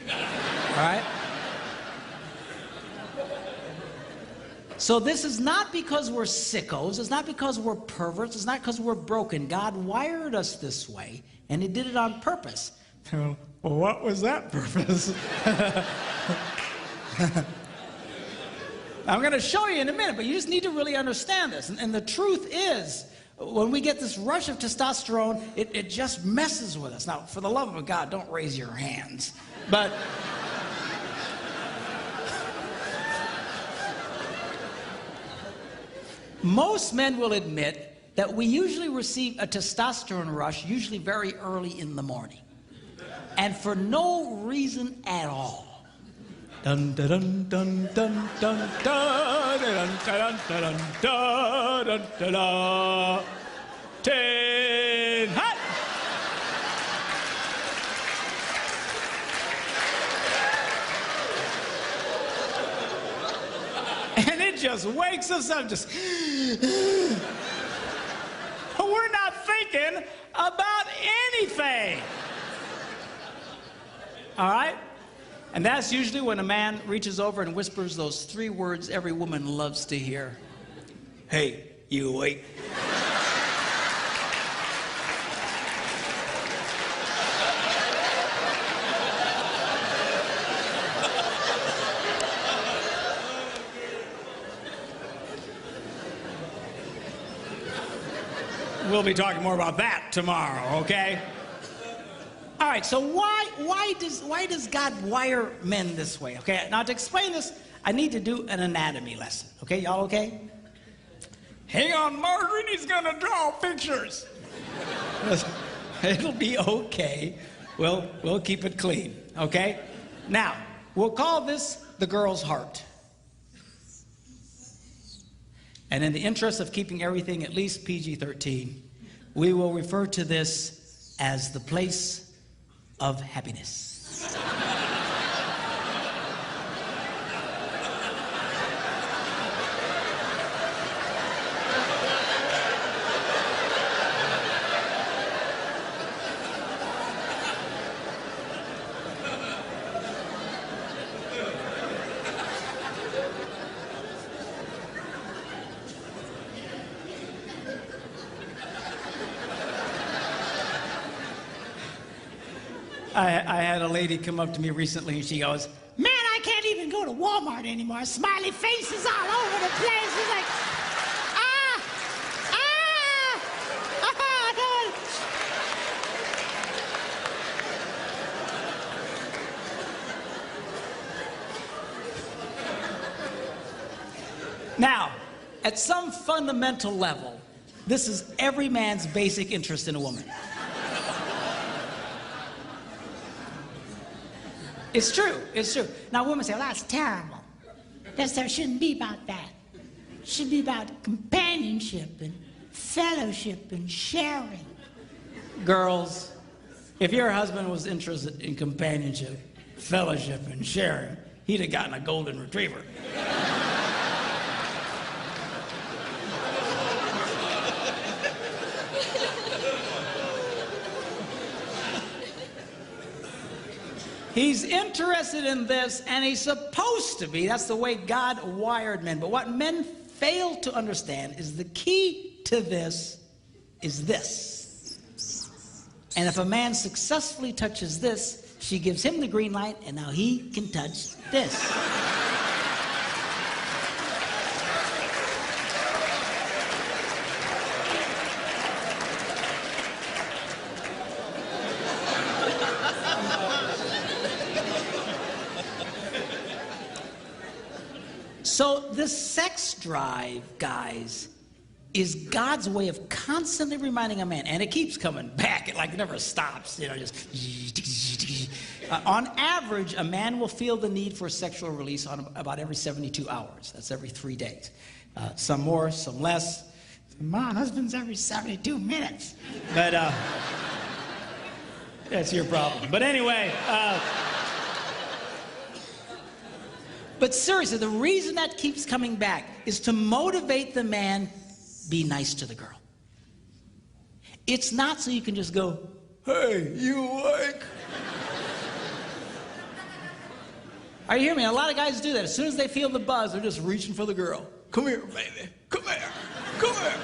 S1: All right? So this is not because we're sickos, it's not because we're perverts, it's not because we're broken. God wired us this way, and he did it on purpose. Well, what was that purpose? I'm going to show you in a minute, but you just need to really understand this. And the truth is, when we get this rush of testosterone, it just messes with us. Now, for the love of God, don't raise your hands. But most men will admit that we usually receive a testosterone rush, usually very early in the morning, and for no reason at all. Dun dun dun dun dun dun dun dun dun dun dun dun dun dun. 10 hot. And it just wakes us up, just. We're not thinking about anything. All right? And that's usually when a man reaches over and whispers those 3 words every woman loves to hear. Hey, you awake? We'll be talking more about that tomorrow, okay? All right, so why does God wire men this way? Okay, now to explain this, I need to do an anatomy lesson. Okay, y'all okay? Hang on, Margaret, he's gonna draw pictures. It'll be okay. We'll keep it clean, okay? Now, we'll call this the girl's heart. And in the interest of keeping everything at least PG-13, we will refer to this as the place of happiness. I had a lady come up to me recently and she goes, "Man, I can't even go to Walmart anymore. Smiley faces all over the place." She's like, Now, at some fundamental level, this is every man's basic interest in a woman. It's true, it's true. Now, women say, well, that's terrible. That shouldn't be about that. It should be about companionship and fellowship and sharing. Girls, if your husband was interested in companionship, fellowship, and sharing, he'd have gotten a golden retriever. He's interested in this, and he's supposed to be. That's the way God wired men. But what men fail to understand is the key to this is this. And if a man successfully touches this, she gives him the green light, and now he can touch this. So this sex drive, guys, is God's way of constantly reminding a man, and it keeps coming back. It never stops, just. On average, a man will feel the need for sexual release on about every 72 hours. That's every 3 days. Some more, some less. My husband's every 72 minutes. But that's your problem. But anyway. But seriously, the reason that keeps coming back is to motivate the man, be nice to the girl. It's not so you can just go, hey, you awake? Are you hearing me? A lot of guys do that. As soon as they feel the buzz, they're just reaching for the girl. Come here, baby. Come here. Come here.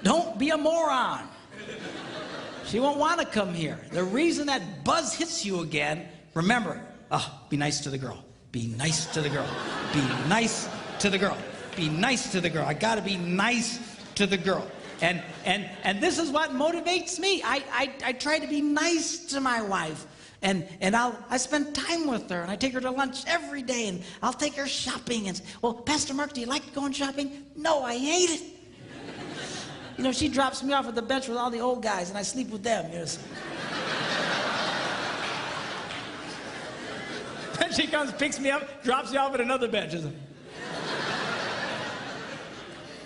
S1: Don't be a moron. She won't want to come here. The reason that buzz hits you again, remember, be nice to the girl. Be nice to the girl. Be nice to the girl. Be nice to the girl. I gotta be nice to the girl. And this is what motivates me. I try to be nice to my wife. And I spend time with her, and I take her to lunch every day, and I'll take her shopping. And well, Pastor Mark, do you like going shopping? No, I hate it. You know, she drops me off at the bench with all the old guys, and I sleep with them. You know. Then she comes, picks me up, drops me off at another bench.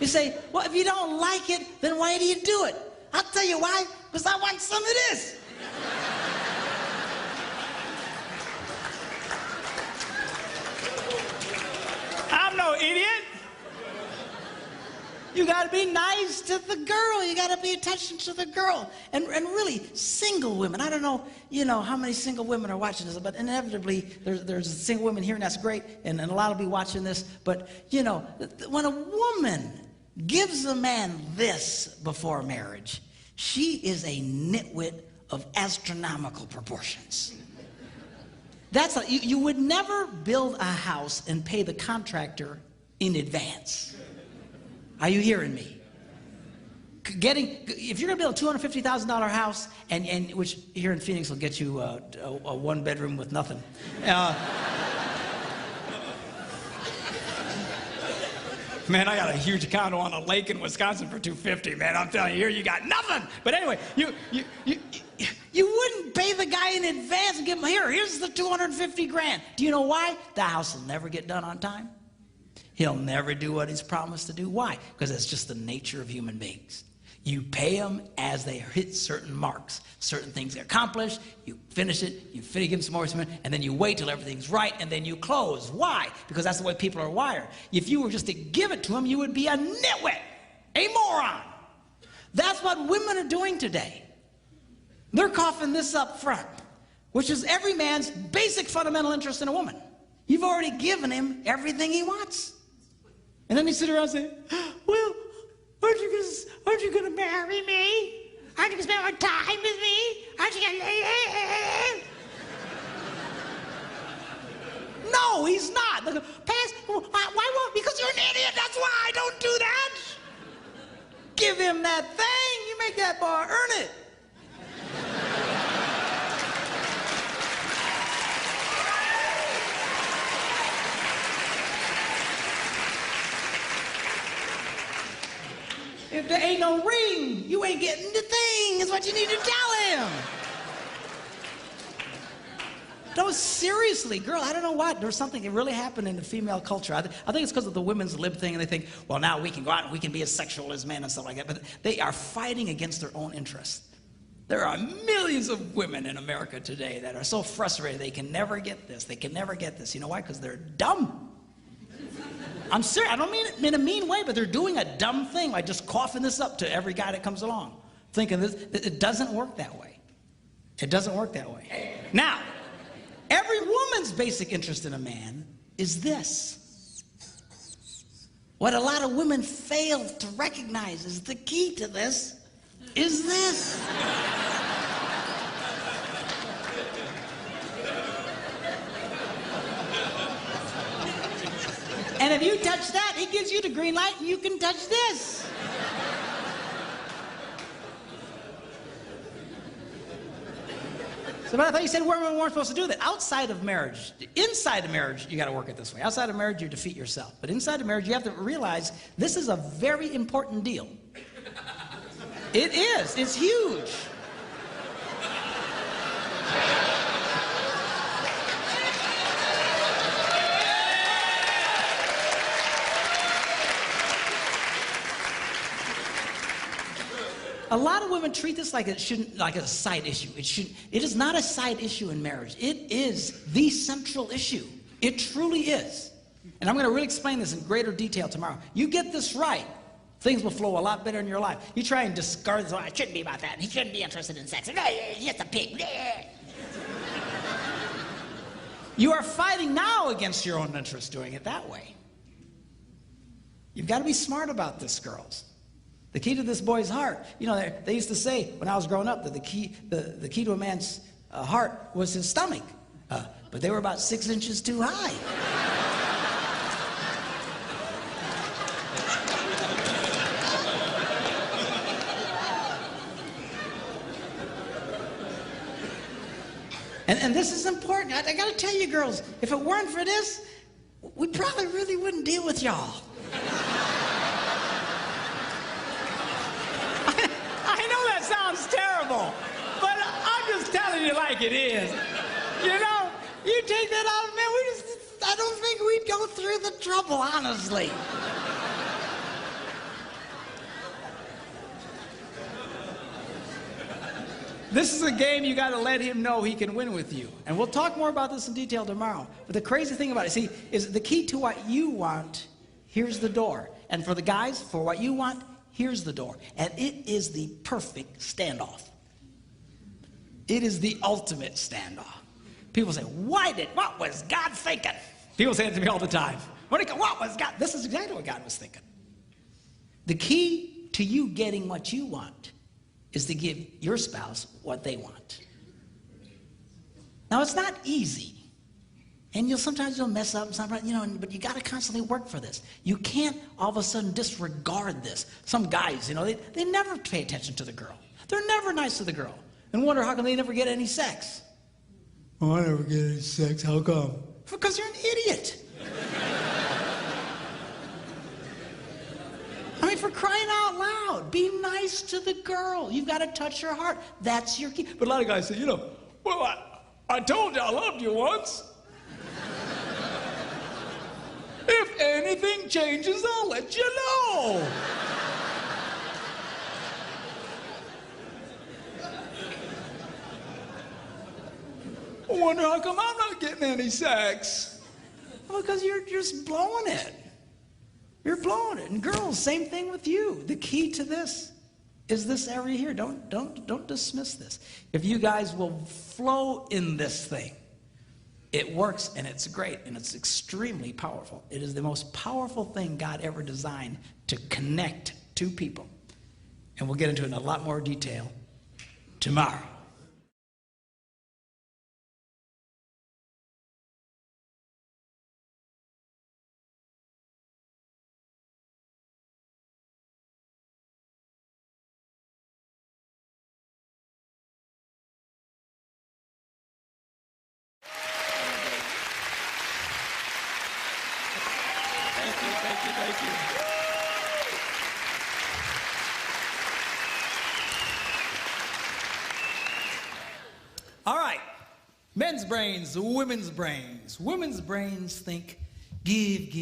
S1: You say, well, if you don't like it, then why do you do it? I'll tell you why, because I want some of this. I'm no idiot. You got to be nice to the girl. You got to pay attention to the girl. And really, single women, I don't know, you know, how many single women are watching this, but inevitably, there's single women here, and that's great, and a lot will be watching this. But, you know, when a woman gives a man this before marriage, she is a nitwit of astronomical proportions. You would never build a house and pay the contractor in advance. Are you hearing me? If you're going to build a $250,000 house, and which here in Phoenix will get you a one bedroom with nothing. Man, I got a huge condo on a lake in Wisconsin for $250, man. I'm telling you, here you got nothing. But anyway, you wouldn't pay the guy in advance and give him, here's the 250 grand. Do you know why? The house will never get done on time. He'll never do what he's promised to do. Why? Because it's just the nature of human beings. You pay them as they hit certain marks. Certain things get accomplished, you finish it, you give them some more, and then you wait till everything's right, and then you close. Why? Because that's the way people are wired. If you were just to give it to them, you would be a nitwit, a moron. That's what women are doing today. They're coughing this up front, which is every man's basic fundamental interest in a woman. You've already given him everything he wants. And then they sit around and say, well, aren't you going to marry me? Aren't you going to spend more time with me? Aren't you going to... No, he's not. Why won't? Because you're an idiot. That's why. Don't do that. Give him that thing. You make that boy earn it. If there ain't no ring, you ain't getting the thing, is what you need to tell him. No, seriously, girl, I don't know what. There's something that really happened in the female culture. I think it's because of the women's lib thing, and they think, well, now we can go out and we can be as sexual as men and stuff like that. But they are fighting against their own interests. There are millions of women in America today that are so frustrated they can never get this. They can never get this. You know why? Because they're dumb. I'm serious. I don't mean it in a mean way, but they're doing a dumb thing, like just coughing this up to every guy that comes along, thinking this. It doesn't work that way. It doesn't work that way. Now, every woman's basic interest in a man is this. What a lot of women fail to recognize is the key to this is this. And if you touch that, he gives you the green light, and you can touch this. So, but I thought you said women weren't supposed to do that. Outside of marriage, inside of marriage, you got to work it this way. Outside of marriage, you defeat yourself. But inside of marriage, you have to realize this is a very important deal. It is. It's huge. A lot of women treat this like like a side issue. It is not a side issue in marriage. It is the central issue. It truly is. And I'm going to really explain this in greater detail tomorrow. You get this right, things will flow a lot better in your life. You try and discard this, oh, it shouldn't be about that. He shouldn't be interested in sex. He's just a pig. You are fighting now against your own interest doing it that way. You've got to be smart about this, girls. The key to this boy's heart, you know, they used to say when I was growing up that the key to a man's heart was his stomach, but they were about 6 inches too high. And this is important. I got to tell you, girls, if it weren't for this, we probably really wouldn't deal with y'all. I know that sounds terrible, but I'm just telling you like it is. You know, you take that out, man, I don't think we'd go through the trouble, honestly. This is a game you got to let him know he can win with you. And we'll talk more about this in detail tomorrow. But the crazy thing about it, see, is the key to what you want, here's the door. And for the guys, for what you want, here's the door. And it is the perfect standoff. It is the ultimate standoff. People say, what was God thinking? People say it to me all the time. What was God? This is exactly what God was thinking. The key to you getting what you want is to give your spouse what they want. Now, it's not easy. And sometimes you'll mess up, but you got to constantly work for this. You can't all of a sudden disregard this. Some guys, they never pay attention to the girl. They're never nice to the girl. And wonder how come they never get any sex. Oh, I never get any sex. How come? Because you're an idiot. I mean, for crying out loud, be nice to the girl. You've got to touch her heart. That's your key. But a lot of guys say, well, I told you I loved you once. If anything changes, I'll let you know. I wonder how come I'm not getting any sex. Well, because you're just blowing it. You're blowing it. And girls, same thing with you. The key to this is this area here. Don't dismiss this. If you guys will flow in this thing, it works and it's great and it's extremely powerful. It is the most powerful thing God ever designed to connect two people. And we'll get into it in a lot more detail tomorrow. Thank you. All right. Men's brains, women's brains. Women's brains think give.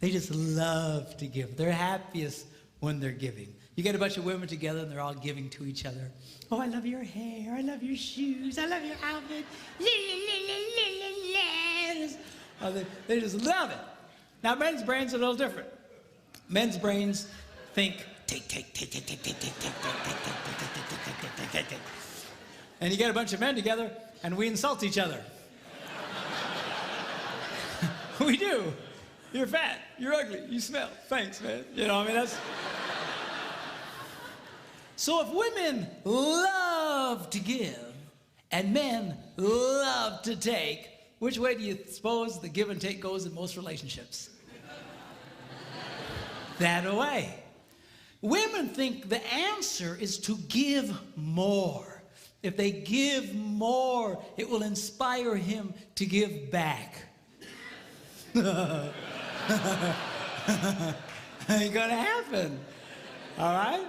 S1: They just love to give. They're happiest when they're giving. You get a bunch of women together and they're all giving to each other. Oh, I love your hair. I love your shoes. I love your outfit. Oh, they just love it. Now, men's brains are a little different. Men's brains think take. And you get a bunch of men together and we insult each other. We do. You're fat. You're ugly. You smell. Thanks, man. That's... So if women love to give and men love to take, which way do you suppose the give and take goes in most relationships? That way. Women think the answer is to give more. If they give more, it will inspire him to give back. Ain't gonna happen. All right?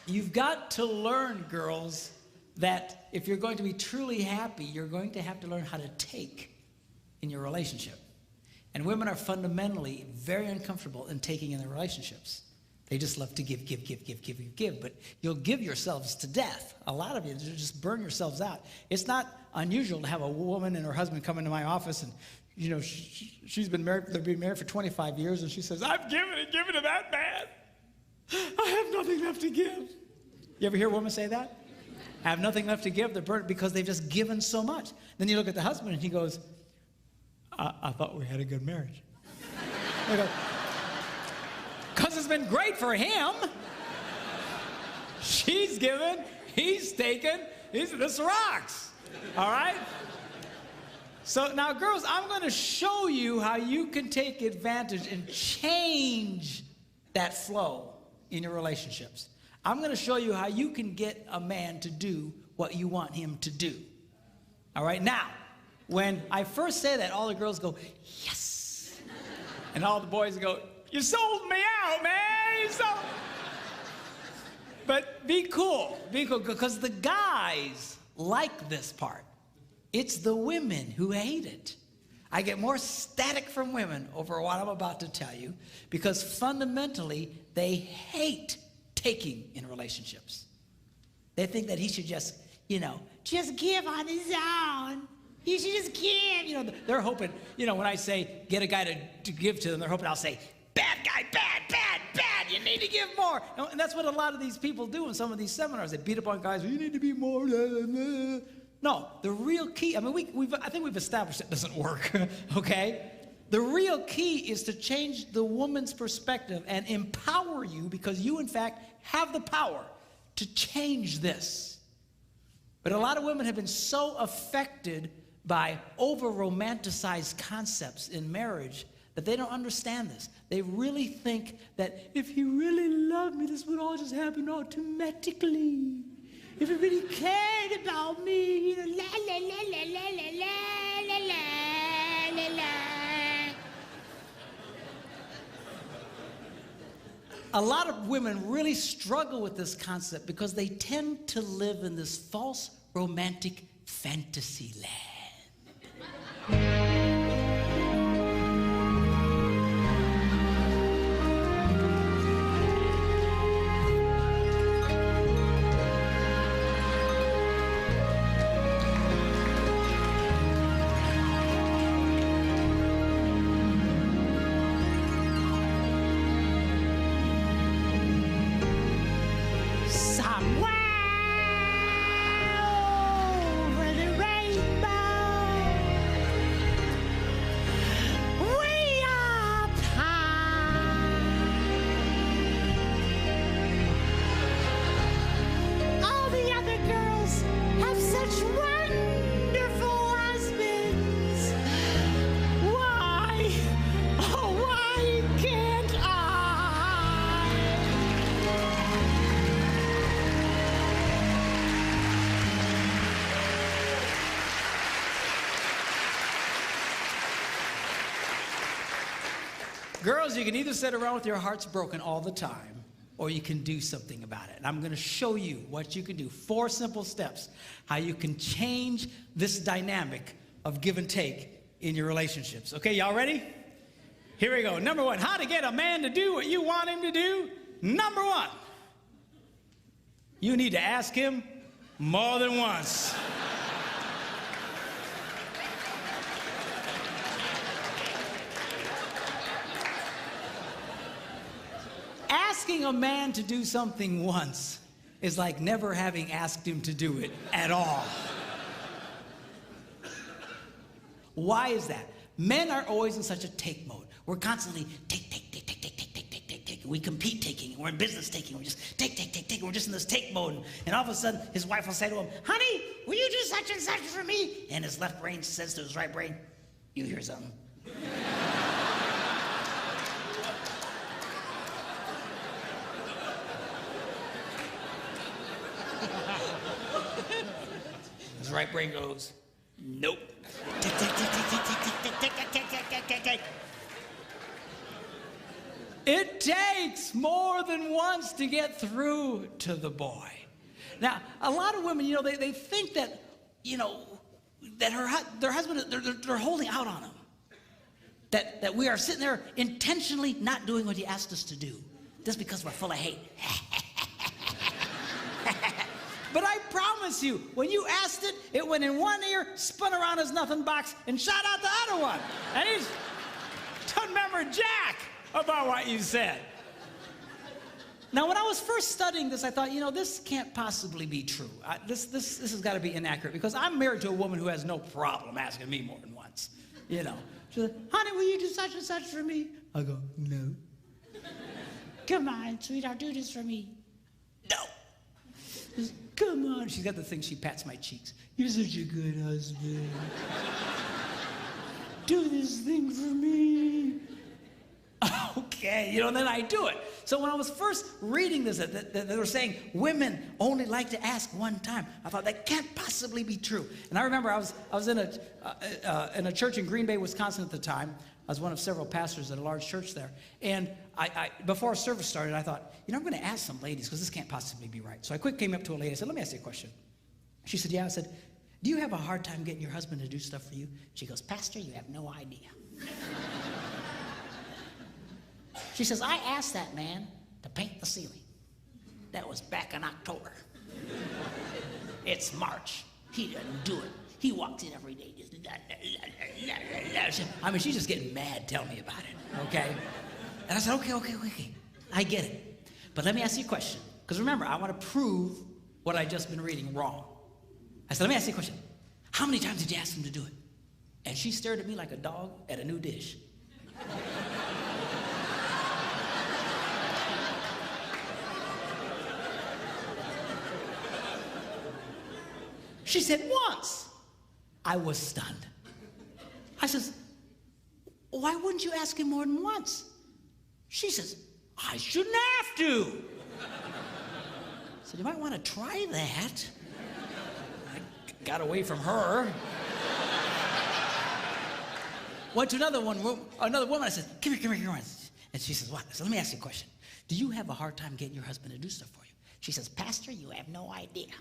S1: You've got to learn, girls, that if you're going to be truly happy, you're going to have to learn how to take in your relationship. And women are fundamentally very uncomfortable in taking in their relationships. They just love to give. But you'll give yourselves to death. A lot of you just burn yourselves out. It's not unusual to have a woman and her husband come into my office and, she's been married, they've been married for 25 years, and she says, I've given it that bad. I have nothing left to give. You ever hear a woman say that? I have nothing left to give. They're burnt because they've just given so much. Then you look at the husband and he goes, I thought we had a good marriage. Because it's been great for him. She's given, he's taken, this rocks. All right? So now, girls, I'm going to show you how you can take advantage and change that flow in your relationships. I'm going to show you how you can get a man to do what you want him to do. All right? Now, when I first say that, all the girls go, yes. And all the boys go, you sold me out, man. You sold. But be cool, because the guys like this part. It's the women who hate it. I get more static from women over what I'm about to tell you because fundamentally they hate taking in relationships. They think that he should just, just give on his own. He should just give. They're hoping, when I say get a guy to give to them, they're hoping I'll say, bad guy, bad, bad, bad. You need to give more. And that's what a lot of these people do in some of these seminars. They beat up on guys. You need to be more. No, the real key, I think we've established it doesn't work, okay? The real key is to change the woman's perspective and empower you because you, in fact, have the power to change this. But a lot of women have been so affected by over-romanticized concepts in marriage that they don't understand this. They really think that if he really loved me, this would all just happen automatically. If he really cared about me, la la la la la la la la la la. A lot of women really struggle with this concept because they tend to live in this false romantic fantasy land. Girls, you can either sit around with your hearts broken all the time, or you can do something about it. And I'm going to show you what you can do. 4 simple steps, how you can change this dynamic of give and take in your relationships. Okay, y'all ready? Here we go. Number 1, how to get a man to do what you want him to do. Number 1, you need to ask him more than once. Asking a man to do something once is like never having asked him to do it at all. Why is that? Men are always in such a take mode. We're constantly take. We compete taking. We're in business taking. We're just take. We're just in this take mode. And all of a sudden, his wife will say to him, honey, will you do such and such for me? And his left brain says to his right brain, you hear something. His right brain goes, nope. Tick. It takes more than once to get through to the boy. Now, a lot of women, they think that, that their husband, they're holding out on him. That we are sitting there intentionally not doing what he asked us to do, just because we're full of hate. But I promise you, when you asked it, it went in one ear, spun around his nothing box, and shot out the other one. And he doesn't remember jack about what you said. Now, when I was first studying this, I thought, this can't possibly be true. This has got to be inaccurate, because I'm married to a woman who has no problem asking me more than once. She said, honey, will you do such and such for me? I go, no. Come on, sweetheart, do this for me. No. Come on. She's got the thing, she pats my cheeks. You're such a good husband. Do this thing for me. Okay, then I do it. So when I was first reading this, that they were saying women only like to ask one time, I thought that can't possibly be true. And I remember I was in a church in Green Bay, Wisconsin at the time. I was one of several pastors at a large church there. And I before service started, I thought, I'm going to ask some ladies because this can't possibly be right. So I quick came up to a lady. I said, let me ask you a question. She said, yeah. I said, do you have a hard time getting your husband to do stuff for you? She goes, Pastor, you have no idea. She says, I asked that man to paint the ceiling. That was back in October. It's March. He doesn't do it. He walks in every day. Just, I mean, she's just getting mad. Tell me about it, okay? And I said, okay. I get it. But let me ask you a question. Because remember, I want to prove what I just been reading wrong. I said, let me ask you a question. How many times did you ask him to do it? And she stared at me like a dog at a new dish. She said, once. I was stunned. I says, why wouldn't you ask him more than once? She says, I shouldn't have to. I said, you might want to try that. I got away from her. Went to another woman. I said, come here. And she says, what? I said, let me ask you a question. Do you have a hard time getting your husband to do stuff for you? She says, Pastor, you have no idea.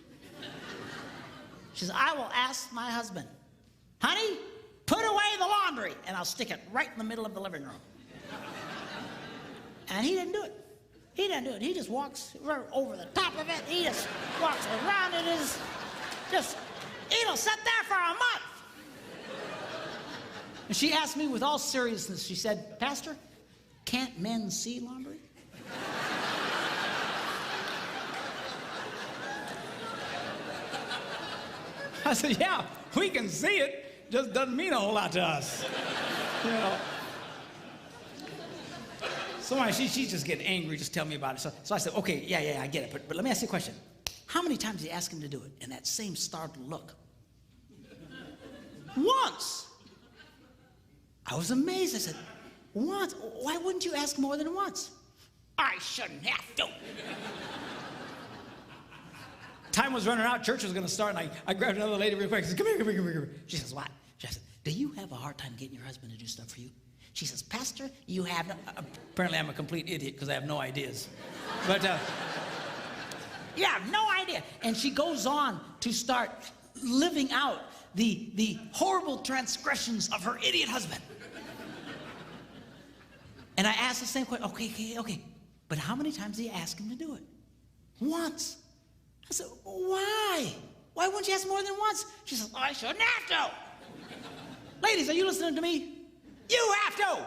S1: She says, I will ask my husband, honey, put away the laundry, and I'll stick it right in the middle of the living room. And he didn't do it. He just walks right over the top of it. He just walks around it. It'll sit there for a month. And she asked me with all seriousness, she said, Pastor, can't men see laundry? I said, yeah, we can see it. Just doesn't mean a whole lot to us. So she's just getting angry. Just tell me about it. So I said, okay, yeah, I get it. But let me ask you a question. How many times did you ask him to do it? And that same startled look. Once. I was amazed. I said, once? Why wouldn't you ask more than once? I shouldn't have to. Time was running out, church was going to start, and I grabbed another lady real quick. I said, come here. She says, what? She said, do you have a hard time getting your husband to do stuff for you? She says, Pastor, you have no... Apparently I'm a complete idiot because I have no ideas. But, you have no idea. And she goes on to start living out the horrible transgressions of her idiot husband. And I asked the same question, okay. But how many times did you ask him to do it? Once. I said, why? Why wouldn't you ask more than once? She said, I shouldn't have to. Ladies, are you listening to me? You have to.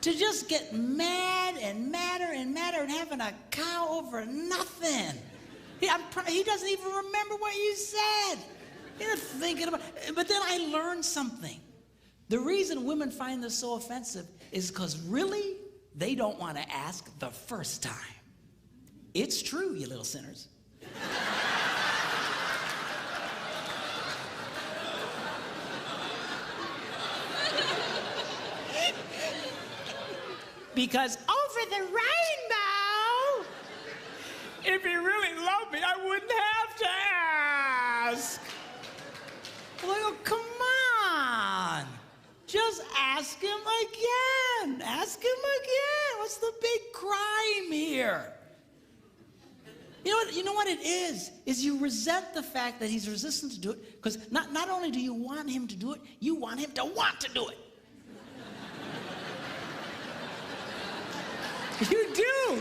S1: To just get mad and madder and having a cow over nothing. He doesn't even remember what you said. You're thinking about it. But then I learned something. The reason women find this so offensive is because really, they don't want to ask the first time. It's true, you little sinners. Because over the rainbow, if he really loved me, I wouldn't have to ask. Well, come on. Just ask him again. Ask him again. What's the big crime here? You know what it is you resent the fact that he's resistant to do it, because not only do you want him to do it, you want him to want to do it. You do.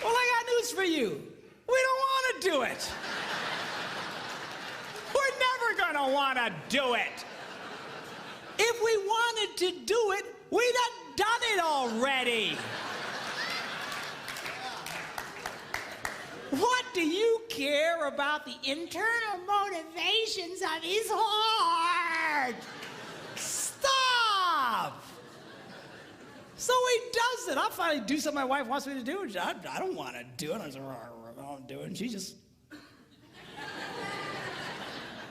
S1: Well, I got news for you. We don't want to do it. We're never going to want to do it. If we wanted to do it, we'd have done it already. What do you care about the internal motivations of his heart? Stop. So he does it. I'll finally do something my wife wants me to do. I don't want to do it. I say, I don't do it. And she just...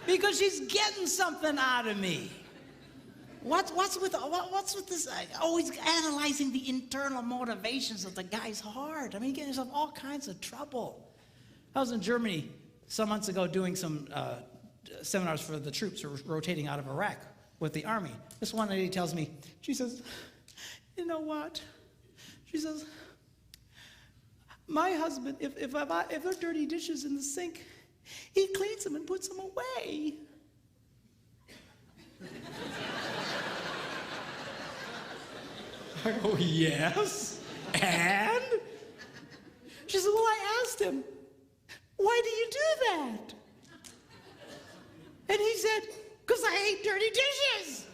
S1: because she's getting something out of me. What's with this? Always analyzing the internal motivations of the guy's heart. I mean, getting yourself all kinds of trouble. I was in Germany some months ago doing some seminars for the troops who were rotating out of Iraq with the army. This one lady tells me, she says, you know what? She says, my husband, if there are dirty dishes in the sink, he cleans them and puts them away. I go, yes, and? She said, well, I asked him, why do you do that? And he said, because I hate dirty dishes.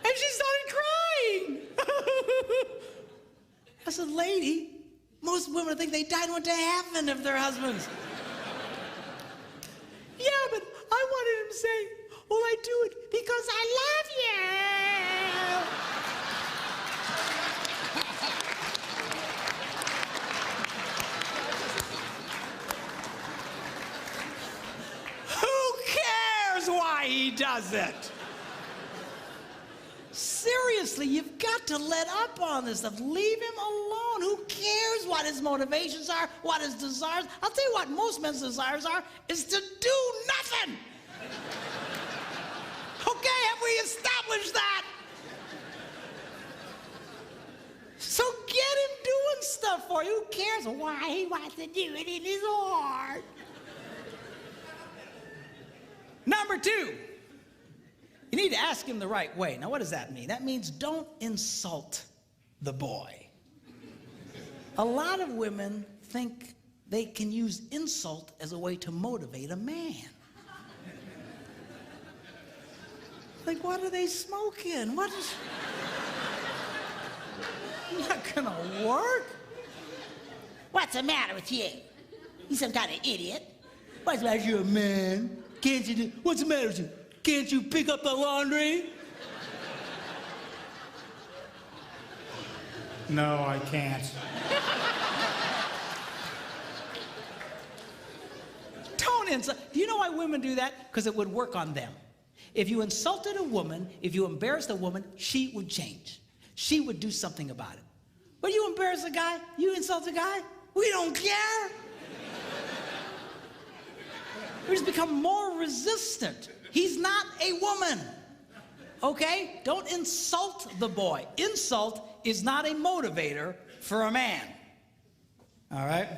S1: And she started crying. I said, lady, most women think they died and went to heaven if their husbands. Yeah, but I wanted him to say, well, I do it because I love you. Who cares why he does it? Seriously, you've got to let up on this stuff. Leave him alone. Who cares what his motivations are, what his desires? I'll tell you what most men's desires are, is to do nothing. Okay, have we established that? So get him doing stuff for you. Who cares why he wants to do it in his heart? Number 2. You need to ask him the right way. Now, what does that mean? That means don't insult the boy. A lot of women think they can use insult as a way to motivate a man. Like, what are they smoking? What is... not gonna work. What's the matter with you? You some kind of idiot. What's the matter with you, a man? Can't you do... What's the matter with you? Can't you pick up the laundry? No, I can't. Don't insult. Do you know why women do that? Because it would work on them. If you insulted a woman, if you embarrassed a woman, she would change. She would do something about it. But you embarrass a guy, you insult a guy, we don't care. We just become more resistant. He's not a woman, okay? Don't insult the boy. Insult is not a motivator for a man, all right?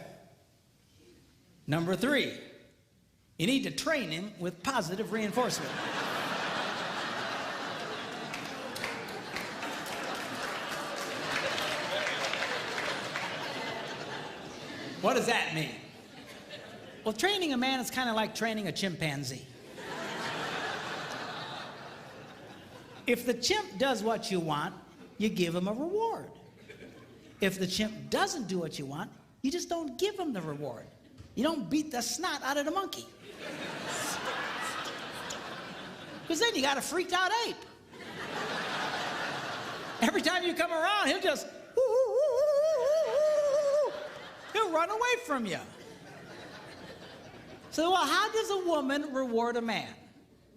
S1: Number 3, you need to train him with positive reinforcement. What does that mean? Well, training a man is kind of like training a chimpanzee. If the chimp does what you want, you give him a reward. If the chimp doesn't do what you want, you just don't give him the reward. You don't beat the snot out of the monkey. Because then you got a freaked out ape. Every time you come around, he'll just, he'll run away from you. So, well, how does a woman reward a man?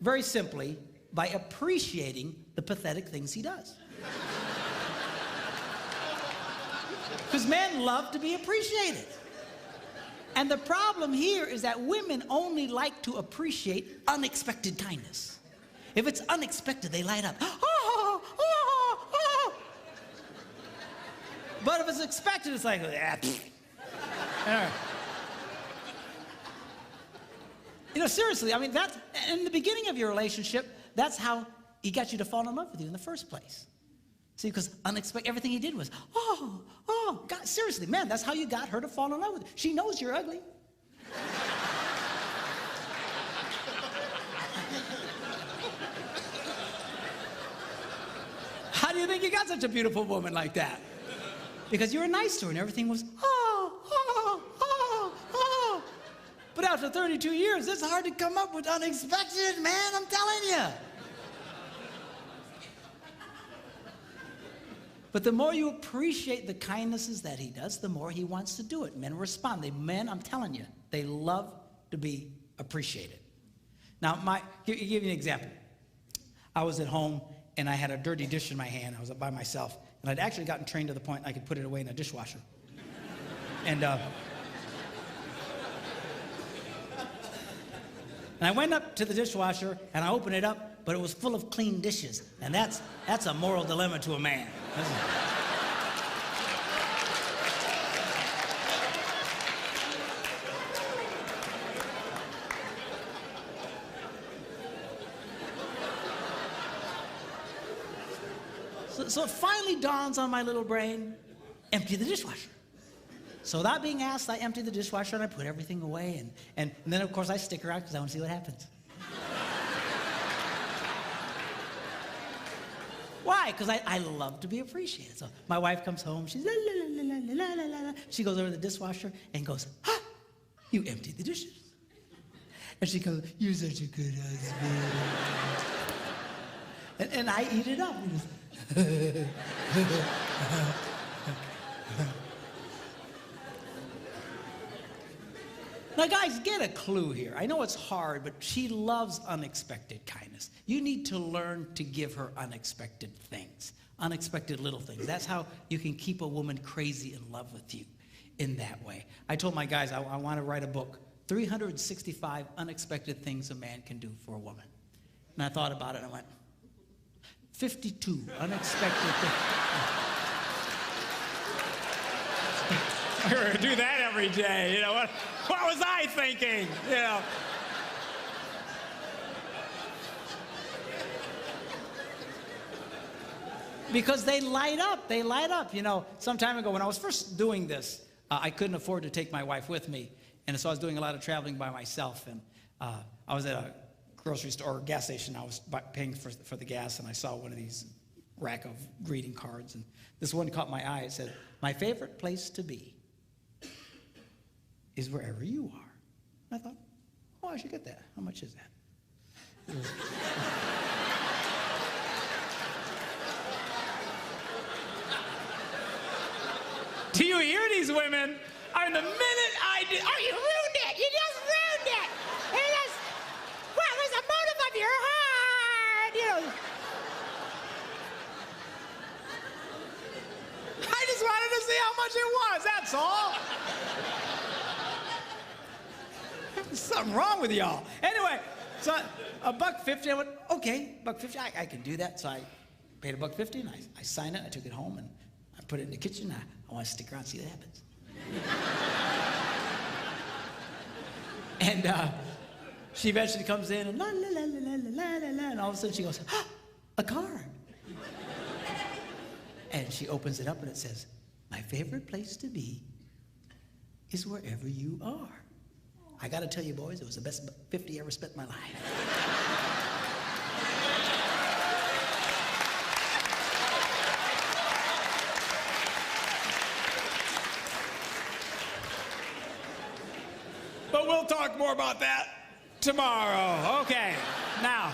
S1: Very simply, by appreciating the pathetic things he does. Because men love to be appreciated. And the problem here is that women only like to appreciate unexpected kindness. If it's unexpected, they light up. Oh, oh, oh. But if it's expected, it's like, You know, seriously, I mean, that's, in the beginning of your relationship, that's how he got you to fall in love with you in the first place. See, because everything he did was, oh, God, seriously, man, that's how you got her to fall in love with you. She knows you're ugly. How do you think you got such a beautiful woman like that? Because you were nice to her and everything was, oh. But after 32 years, it's hard to come up with unexpected, man, I'm telling you. But the more you appreciate the kindnesses that he does, the more he wants to do it. Men respond. Men, I'm telling you, they love to be appreciated. Now, give you an example. I was at home, and I had a dirty dish in my hand. I was by myself, and I'd actually gotten trained to the point I could put it away in a dishwasher. And I went up to the dishwasher, and I opened it up, but it was full of clean dishes. And that's a moral dilemma to a man. So it finally dawns on my little brain, empty the dishwasher. So without being asked, I empty the dishwasher and I put everything away. And then, of course, I stick around because I want to see what happens. Why? Because I love to be appreciated. So my wife comes home. She's la, la, la, la, la, la, la, la. She goes over to the dishwasher and goes, "Ha! You emptied the dishes." And she goes, "You're such a good husband." and I eat it up. Now, guys, get a clue here. I know it's hard, but she loves unexpected kindness. You need to learn to give her unexpected things, unexpected little things. That's how you can keep a woman crazy in love with you in that way. I told my guys I want to write a book, 365 Unexpected Things a Man Can Do for a Woman. And I thought about it, and I went, 52 unexpected things. We're going to do that every day. You know, what was I thinking? You know. Because they light up. They light up. You know, some time ago when I was first doing this, I couldn't afford to take my wife with me. And so I was doing a lot of traveling by myself. And I was at a grocery store or gas station. I was paying for the gas, and I saw one of these rack of greeting cards. And this one caught my eye. It said, "My favorite place to be is wherever you are." And I thought, oh, I should get that. How much is that? Do you hear these women? I mean, the minute I did, oh, you ruined it! You just ruined it! What was the motive of your heart? You know. I just wanted to see how much it was, that's all. There's something wrong with y'all. Anyway, so $1.50, I went, okay, $1.50, I can do that. So I paid $1.50, and I signed it, I took it home, and I put it in the kitchen. I want to stick around and see what happens. And she eventually comes in, and la, la, la, la, la, la, la, la, and all of a sudden she goes, ah, a card. And she opens it up, and it says, "My favorite place to be is wherever you are." I got to tell you, boys, it was the best 50 I ever spent in my life. But we'll talk more about that tomorrow. Okay, now.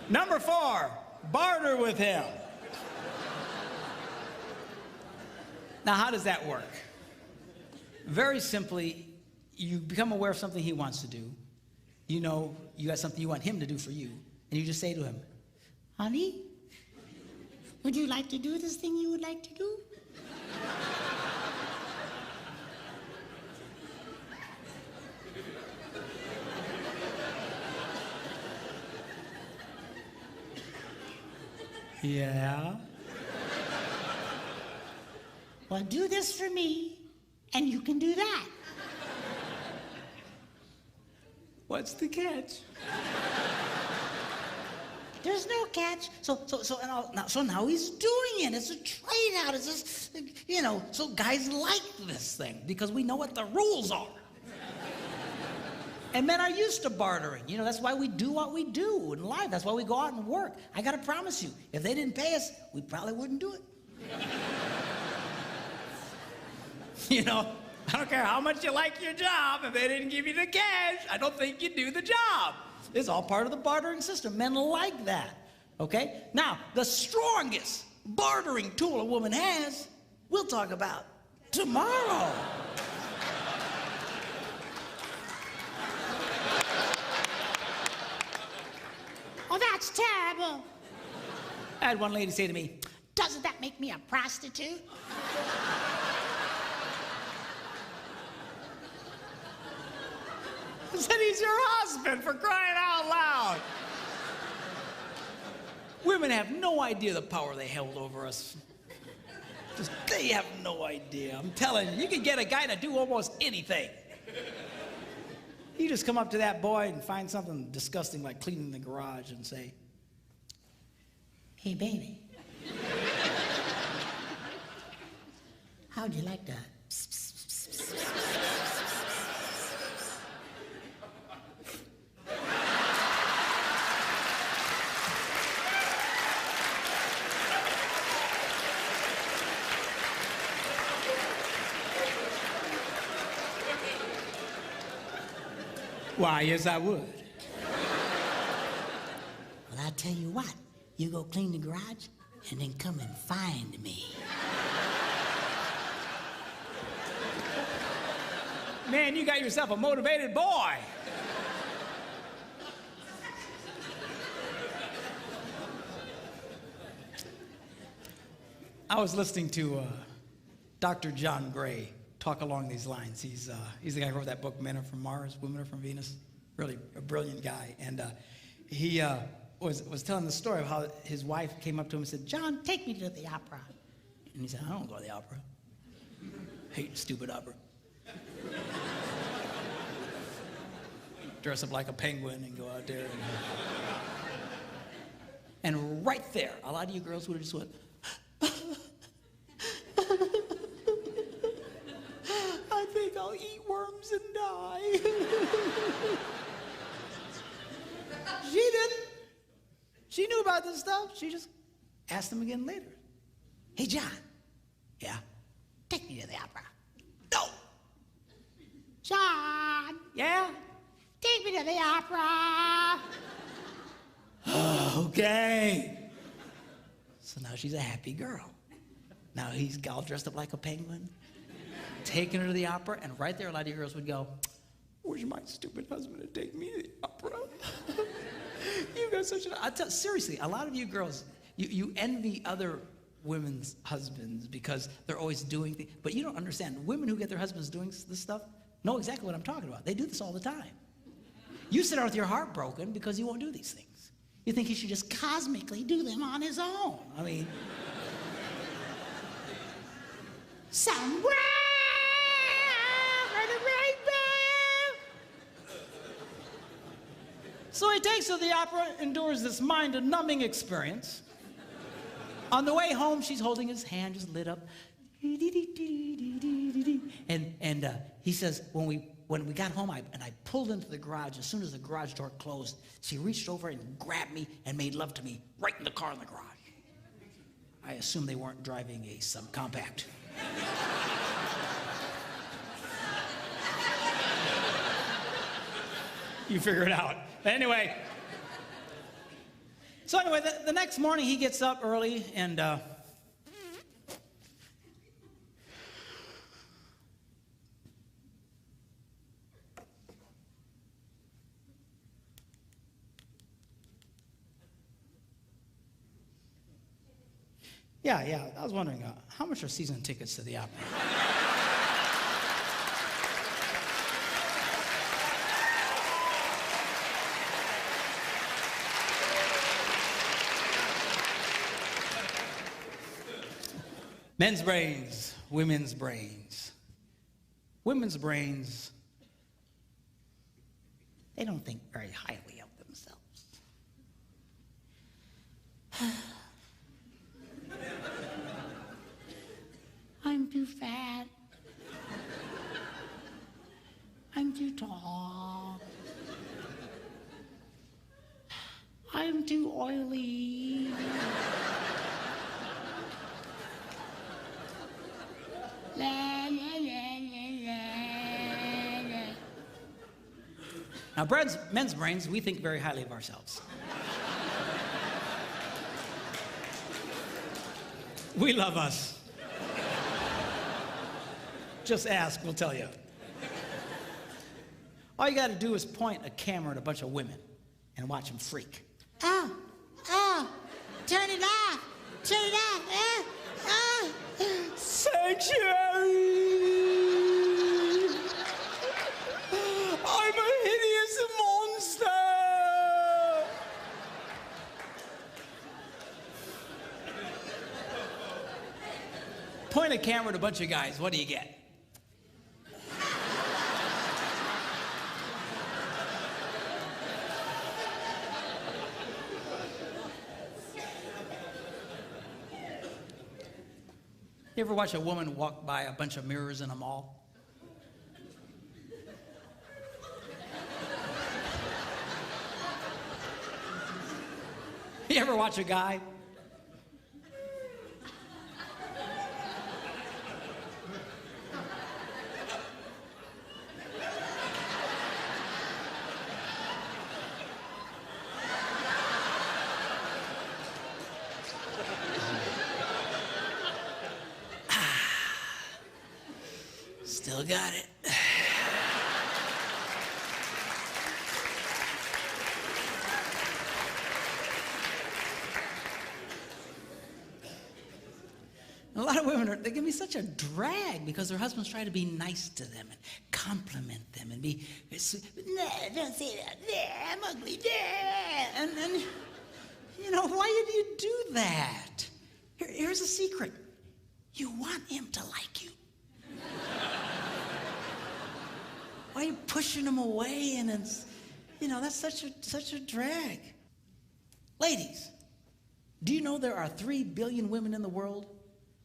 S1: Number 4, barter with him. Now, how does that work? Very simply, you become aware of something he wants to do. You know you got something you want him to do for you, and you just say to him, "Honey, would you like to do this thing you would like to do?" Yeah. "Well, do this for me, and you can do that." What's the catch? There's no catch. So now he's doing it. It's a trade out. It's just, you know, so guys like this thing because we know what the rules are. And men are used to bartering. You know, that's why we do what we do in life. That's why we go out and work. I gotta promise you, if they didn't pay us, we probably wouldn't do it. You know, I don't care how much you like your job, if they didn't give you the cash, I don't think you'd do the job. It's all part of the bartering system. Men like that. Okay? Now, the strongest bartering tool a woman has, we'll talk about tomorrow.
S2: Oh, that's terrible.
S1: I had one lady say to me,
S2: Doesn't that make me a prostitute?
S1: I said, he's your husband, for crying out loud. Women have no idea the power they held over us. Just, they have no idea. I'm telling you, you can get a guy to do almost anything. You just come up to that boy and find something disgusting like cleaning the garage and say,
S2: Hey, baby. How'd you like that?
S1: Why, yes, I would.
S2: Well, I tell you what, you go clean the garage and then come and find me.
S1: Man, you got yourself a motivated boy. I was listening to Dr. John Gray talk along these lines. He's the guy who wrote that book, Men Are From Mars, Women Are From Venus. Really a brilliant guy. And he was telling the story of how his wife came up to him and said, John, take me to the opera. And he said, I don't go to the opera. Hate stupid opera. Dress up like a penguin and go out there. And right there, a lot of you girls would have just went, I think I'll eat worms and die. She didn't. She knew about this stuff. She just asked him again later. Hey, John. Yeah?
S2: Take me to the opera.
S1: No.
S2: John,
S1: Yeah?
S2: take me to the opera.
S1: Okay. So now she's a happy girl. Now he's all dressed up like a penguin, taking her to the opera, and right there a lot of you girls would go, where's my stupid husband to take me to the opera? You got such a... seriously, a lot of you girls, you envy other women's husbands because they're always doing things, but you don't understand. Women who get their husbands doing this stuff know exactly what I'm talking about. They do this all the time. You sit there with your heart broken because he won't do these things. You think he should just cosmically do them on his own. I mean...
S2: Somewhere where the rainbow.
S1: So he takes her to the opera, endures this mind-numbing experience. On the way home, she's holding his hand, just lit up. And he says, when we got home, I pulled into the garage. As soon as the garage door closed, she reached over and grabbed me and made love to me right in the car in the garage. I assume they weren't driving a subcompact. You figure it out. Anyway. So anyway, the next morning he gets up early and Yeah, I was wondering, how much are season tickets to the opera? Men's brains, women's brains. Women's brains, they don't think very highly of themselves.
S2: I'm too fat. I'm too tall. I'm too oily. La, la, la, la, la.
S1: Now, men's brains, we think very highly of ourselves. We love us. Just ask, we'll tell you. All you got to do is point a camera at a bunch of women and watch them freak.
S2: Oh, turn it off. Turn it off.
S1: Sanctuary! I'm a hideous monster! Point a camera at a bunch of guys, what do you get? You ever watch a woman walk by a bunch of mirrors in a mall? You ever watch a guy? Still got it. A lot of women, they give me such a drag because their husbands try to be nice to them and compliment them and be, nah, don't say that, nah, I'm ugly, nah. And you know, why do you do that? Here's a secret. You want him to like you. Why are you pushing him away? And it's, you know, that's such a drag. Ladies, do you know there are 3 billion women in the world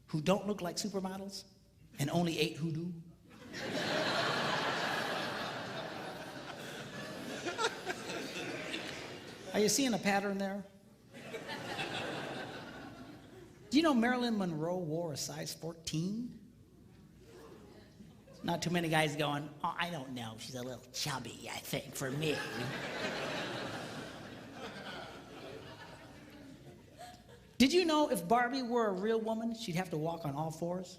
S1: who don't look like supermodels and only 8 who do? Are you seeing a pattern there? Do you know Marilyn Monroe wore a size 14? Not too many guys going, oh, I don't know, she's a little chubby, I think, for me. Did you know if Barbie were a real woman, she'd have to walk on all 4s?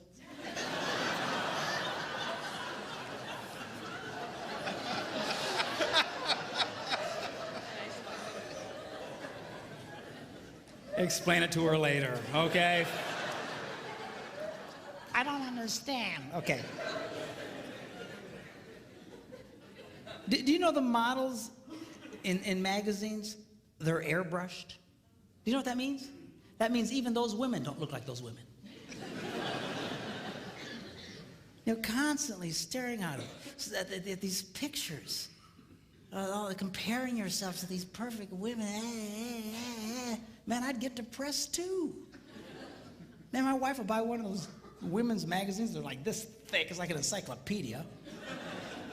S1: Explain it to her later, okay? I don't understand. Okay. Do you know the models in magazines, they're airbrushed? Do you know what that means? That means even those women don't look like those women. You're constantly staring at these pictures, comparing yourself to these perfect women. Man, I'd get depressed too. Man, my wife would buy one of those women's magazines. They're like this thick. It's like an encyclopedia.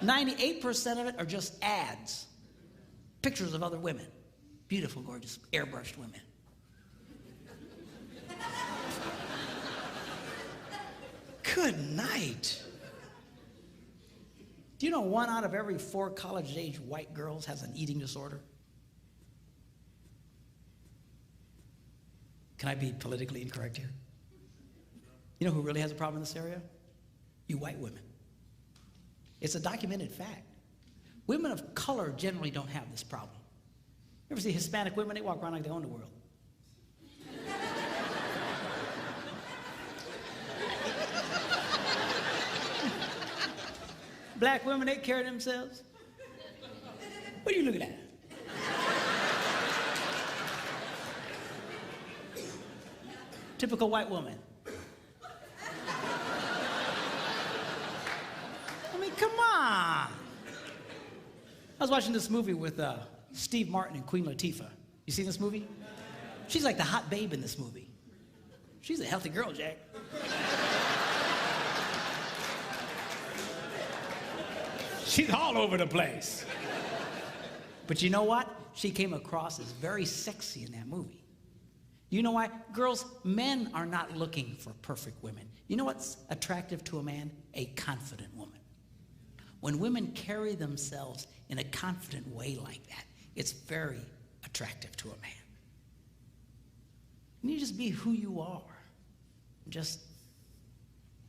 S1: 98% of it are just ads. Pictures of other women. Beautiful, gorgeous, airbrushed women. Good night. Do you know 1 out of every 4 college-age white girls has an eating disorder? Can I be politically incorrect here? You know who really has a problem in this area? You white women. It's a documented fact. Women of color generally don't have this problem. You ever see Hispanic women? They walk around like they own the world. Black women, they care of themselves. What are you looking at? Typical white woman. I mean, come on. I was watching this movie with Steve Martin and Queen Latifah. You seen this movie? She's like the hot babe in this movie. She's a healthy girl, Jack. She's all over the place. But you know what? She came across as very sexy in that movie. You know why? Girls, men are not looking for perfect women. You know what's attractive to a man? A confident woman. When women carry themselves in a confident way like that, it's very attractive to a man. And you just be who you are.
S2: Just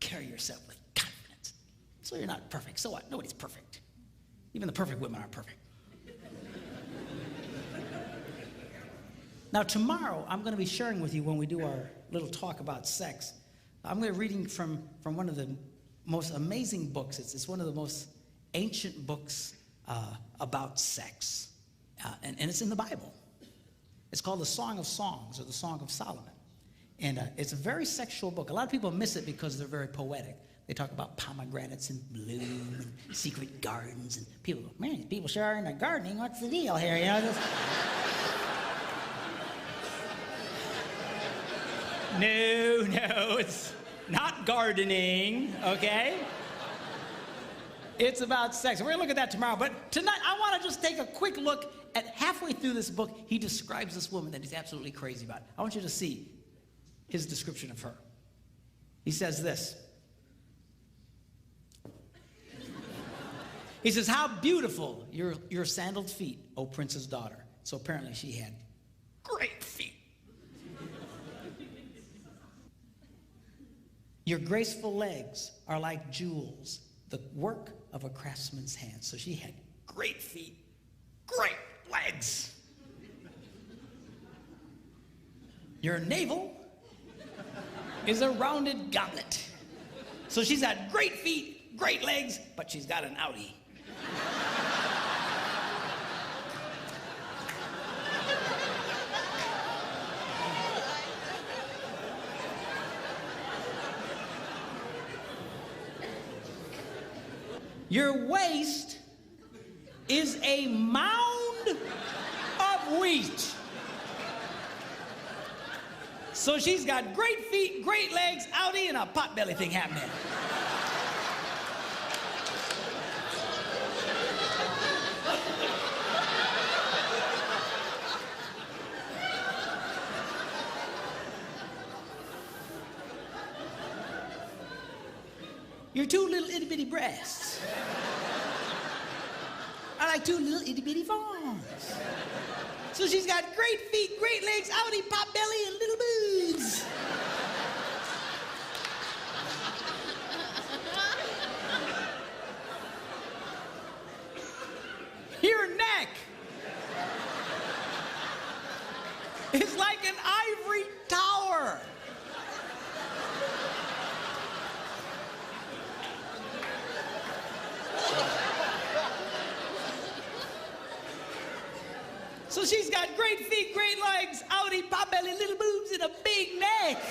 S2: carry yourself with confidence. So you're not perfect. So what? Nobody's perfect. Even the perfect women aren't perfect. Now tomorrow, I'm going to be sharing with you when we do our little talk about sex. I'm going to be reading from one of the most amazing books. It's one of the most ancient books about sex. And it's in the Bible. It's called the Song of Songs, or the Song of Solomon. And it's a very sexual book. A lot of people miss it because they're very poetic. They talk about pomegranates in bloom and secret gardens. And people go, man, these people sure are into gardening. What's the deal here? You know, just... No, it's not gardening, okay? It's about sex. We're gonna look at that tomorrow. But tonight, I wanna just take a quick look at halfway through this book. He describes this woman that he's absolutely crazy about. I want you to see his description of her. He says this. He says, how beautiful your sandaled feet, O prince's daughter. So apparently she had great feet. Your graceful legs are like jewels, the work of a craftsman's hand. So she had great feet, great legs. Your navel is a rounded goblet. So she's got great feet, great legs, but she's got an outie. Your waist is a mound of wheat. So she's got great feet, great legs, outie, and a potbelly thing happening. Your two little itty bitty breasts are like two little itty bitty farms. So she's got great feet, great legs, outie, pot belly, and little boobs. Your neck is like an ivory tower. So she's got great feet, great legs, outie, potbelly, little boobs, and a big neck.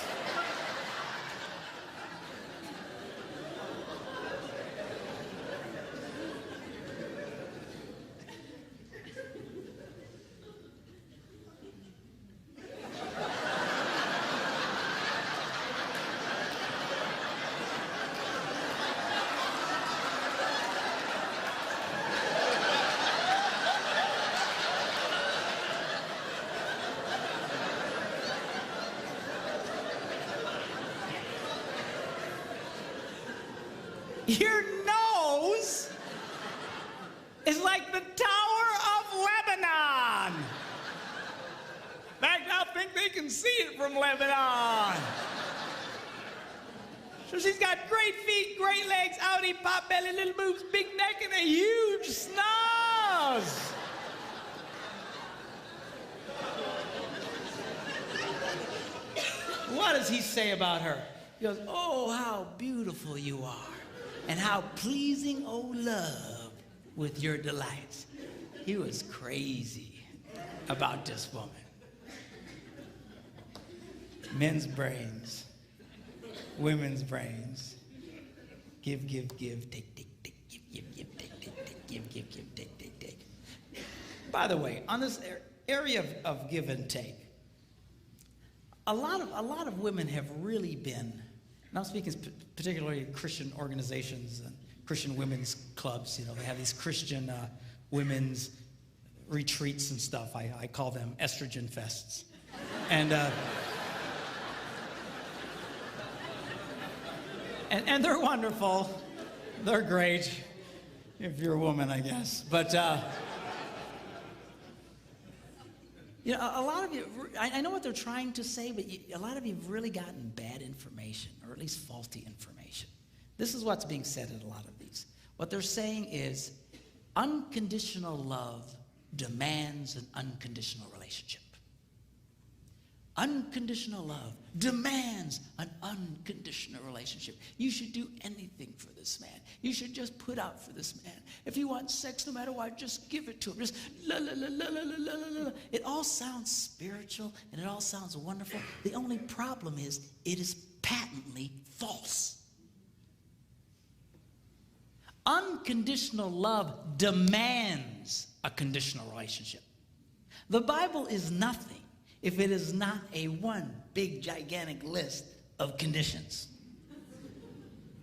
S2: Your nose is like the Tower of Lebanon. In fact, I think they can see it from Lebanon. So she's got great feet, great legs, outie, pot belly, little boobs, big neck, and a huge snaz. What does he say about her? He goes, oh, how beautiful you are. And how pleasing, oh love, with your delights. He was crazy about this woman. Men's brains, women's brains. Give, take, give, take. By the way, on this area of give and take, a lot of women have really been, and I'm speaking particularly Christian organizations and Christian women's clubs. You know, they have these Christian women's retreats and stuff. I call them estrogen fests. And they're wonderful. They're great if you're a woman, I guess. But You know, a lot of you, I know what they're trying to say, but a lot of you have really gotten bad information, or at least faulty information. This is what's being said in a lot of these. What they're saying is unconditional love demands an unconditional relationship. Unconditional love demands an unconditional relationship. You should do anything for this man. You should just put out for this man. If he wants sex, no matter what, just give it to him. Just la la la la la la la la. It all sounds spiritual and it all sounds wonderful. The only problem is it is patently false. Unconditional love demands a conditional relationship. The Bible is nothing if it is not a one big gigantic list of conditions.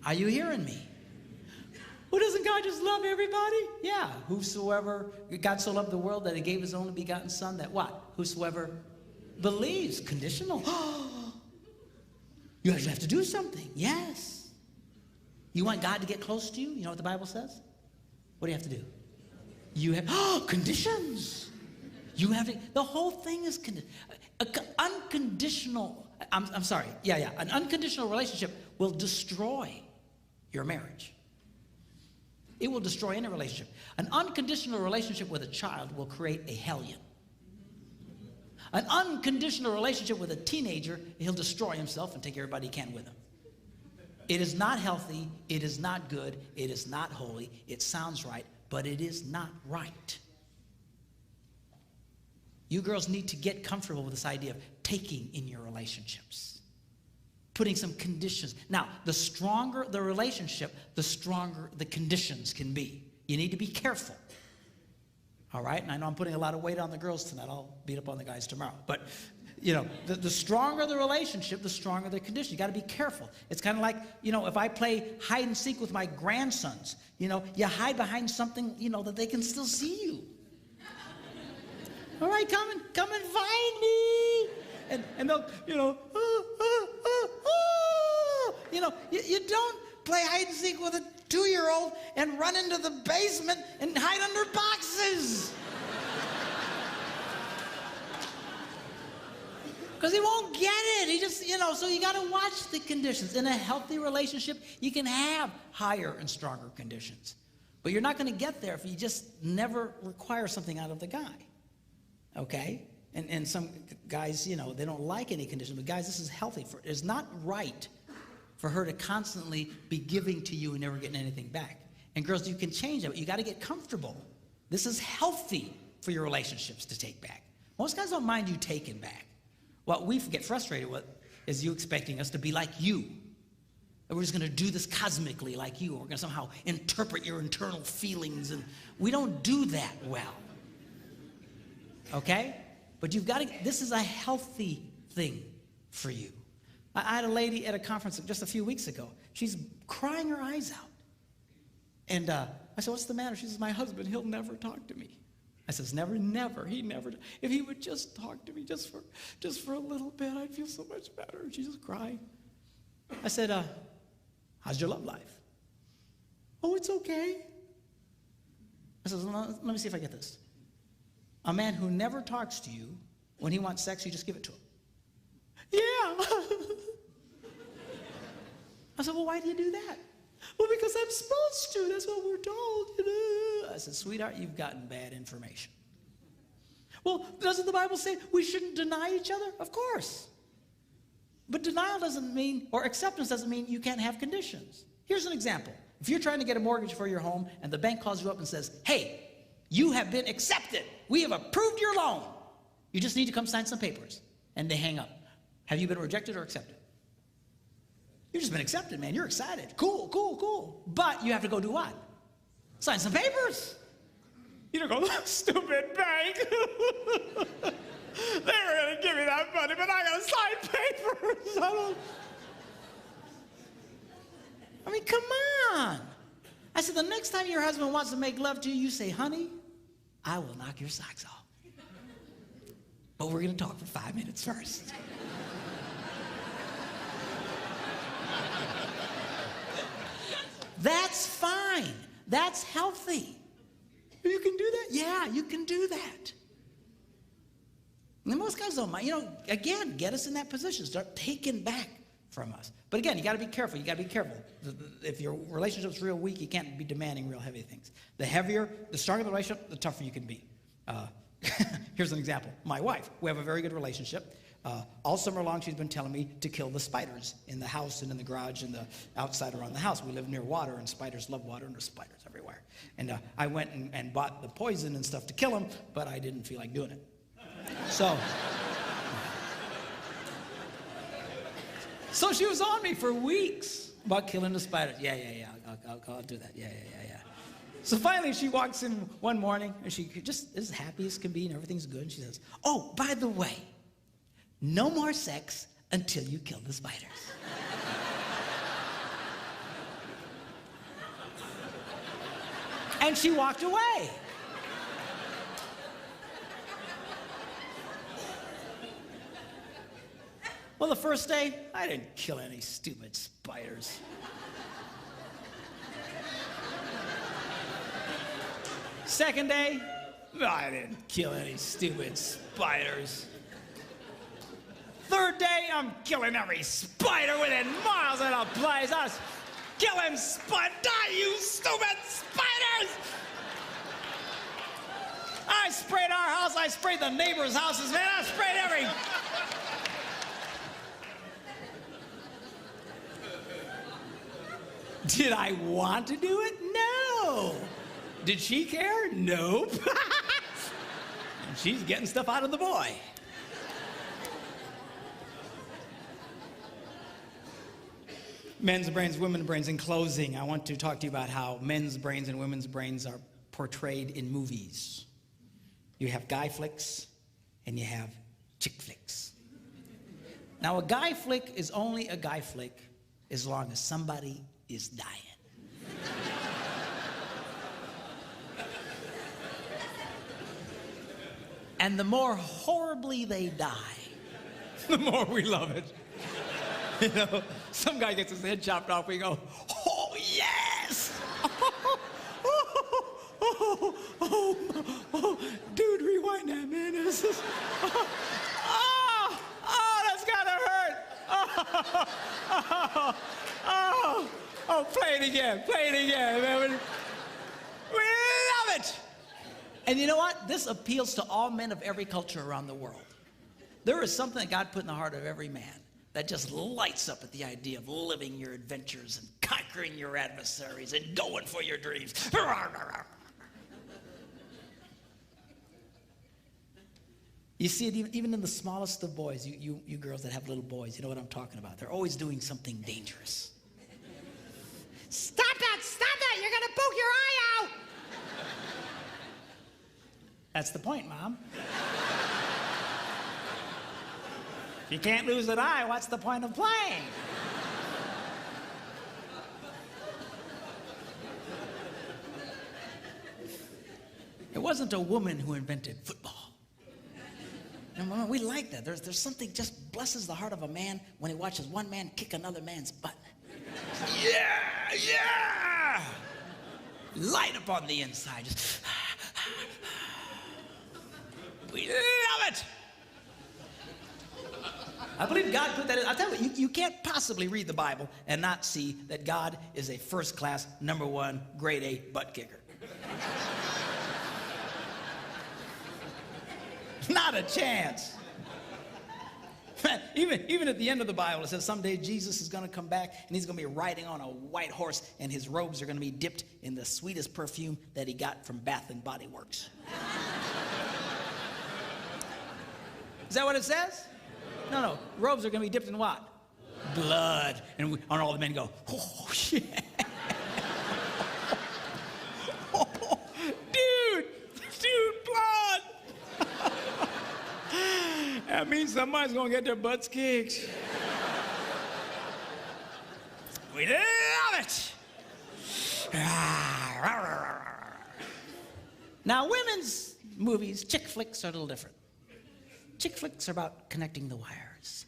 S2: Are you hearing me? Well, doesn't God just love everybody? Yeah. Whosoever, God so loved the world that he gave his only begotten son that what? Whosoever believes. Conditional. You actually have to do something. Yes. You want God to get close to you? You know what the Bible says? What do you have to do? You have conditions. You have to, the whole thing is unconditional. I'm sorry. Yeah. An unconditional relationship will destroy your marriage. It will destroy any relationship. An unconditional relationship with a child will create a hellion. An unconditional relationship with a teenager, he'll destroy himself and take everybody he can with him. It is not healthy. It is not good. It is not holy. It sounds right, but it is not right. You girls need to get comfortable with this idea of taking in your relationships. Putting some conditions. Now, the stronger the relationship, the stronger the conditions can be. You need to be careful. All right? And I know I'm putting a lot of weight on the girls tonight. I'll beat up on the guys tomorrow. But, you know, the stronger the relationship, the stronger the condition. You got to be careful. It's kind of like, you know, if I play hide and seek with my grandsons, you know, you hide behind something, you know, that they can still see you. All right, come and find me. And they'll, you know, you know, you don't play hide and seek with a 2-year-old and run into the basement and hide under boxes. Because he won't get it. He just, you know, so you got to watch the conditions. In a healthy relationship, you can have higher and stronger conditions. But you're not going to get there if you just never require something out of the guy. Okay? And some guys, you know, they don't like any condition. But guys, this is healthy. It's not right for her to constantly be giving to you and never getting anything back. And girls, you can change that, but you got to get comfortable. This is healthy for your relationships to take back. Most guys don't mind you taking back. What we get frustrated with is you expecting us to be like you. That we're just going to do this cosmically like you. We're going to somehow interpret your internal feelings. And we don't do that well. Okay? But you've got to, this is a healthy thing for you. I had a lady at a conference just a few weeks ago. She's crying her eyes out. And I said, what's the matter? She says, my husband, he'll never talk to me. I says, never, he never. If he would just talk to me just for a little bit, I'd feel so much better. And she's just crying. I said, how's your love life? Oh, it's okay. I said, let me see if I get this. A man who never talks to you, when he wants sex, you just give it to him. Yeah. I said, well, why do you do that? Well, because I'm supposed to. That's what we're told. You know? I said, sweetheart, you've gotten bad information. Well, doesn't the Bible say we shouldn't deny each other? Of course. But denial doesn't mean, or acceptance doesn't mean you can't have conditions. Here's an example. If you're trying to get a mortgage for your home and the bank calls you up and says, hey, you have been accepted. We have approved your loan. You just need to come sign some papers. And they hang up. Have you been rejected or accepted? You've just been accepted, man. You're excited. Cool, cool, cool. But you have to go do what? Sign some papers. You don't go, stupid bank. They were going to give me that money, but I got to sign papers. I mean, come on. I said, the next time your husband wants to make love to you, you say, honey, I will knock your socks off. But we're going to talk for 5 minutes first. That's fine. That's healthy. You can do that? Yeah, you can do that. And most guys don't mind. You know, again, get us in that position. Start taking back from us. But again, you got to be careful. You got to be careful. If your relationship's real weak, you can't be demanding real heavy things. The stronger the relationship, the tougher you can be. Here's an example. My wife, we have a very good relationship. All summer long, she's been telling me to kill the spiders in the house and in the garage and the outside around the house. We live near water, and spiders love water, and there's spiders everywhere. And I went and bought the poison and stuff to kill them, but I didn't feel like doing it. So she was on me for weeks about killing the spiders. Yeah, I'll do that. Yeah. So finally she walks in one morning and she just is happy as can be and everything's good. And she says, oh, by the way, no more sex until you kill the spiders. And she walked away. Well, the first day, I didn't kill any stupid spiders. Second day, I didn't kill any stupid spiders. Third day, I'm killing every spider within miles of the place. I was killing spiders. Die, you stupid spiders! I sprayed our house. I sprayed the neighbors' houses, man. I sprayed every... Did I want to do it? No. Did she care? Nope. And she's getting stuff out of the boy. Men's brains, women's brains. In closing, I want to talk to you about how men's brains and women's brains are portrayed in movies. You have guy flicks and you have chick flicks. Now, a guy flick is only a guy flick as long as somebody is dying. And the more horribly they die, the more we love it. You know, some guy gets his head chopped off, we go, oh, yes! Dude, rewind that, man. This is, that's gotta hurt. Play it again, man. We love it. And you know what? This appeals to all men of every culture around the world. There is something that God put in the heart of every man that just lights up at the idea of living your adventures and conquering your adversaries and going for your dreams. You see it even in the smallest of boys, you girls that have little boys, you know what I'm talking about. They're always doing something dangerous. Stop that, you're gonna poke your eye out. That's the point, Mom. If you can't lose an eye, what's the point of playing? It wasn't a woman who invented football. And we like that. There's something just blesses the heart of a man when he watches one man kick another man's butt. Yeah! Light up on the inside. Just we love it! I believe God put that in. I'll tell you, you can't possibly read the Bible and not see that God is a first-class, #1, grade A butt kicker. Not a chance. Even at the end of the Bible, it says someday Jesus is going to come back and he's going to be riding on a white horse and his robes are going to be dipped in the sweetest perfume that he got from Bath and Body Works. Is that what it says? No. Robes are going to be dipped in what? Blood. And all the men go, oh, shit. Dude, blood. That means somebody's going to get their butts kicked. We love it. Now, women's movies, chick flicks, are a little different. Chick flicks are about connecting the wires.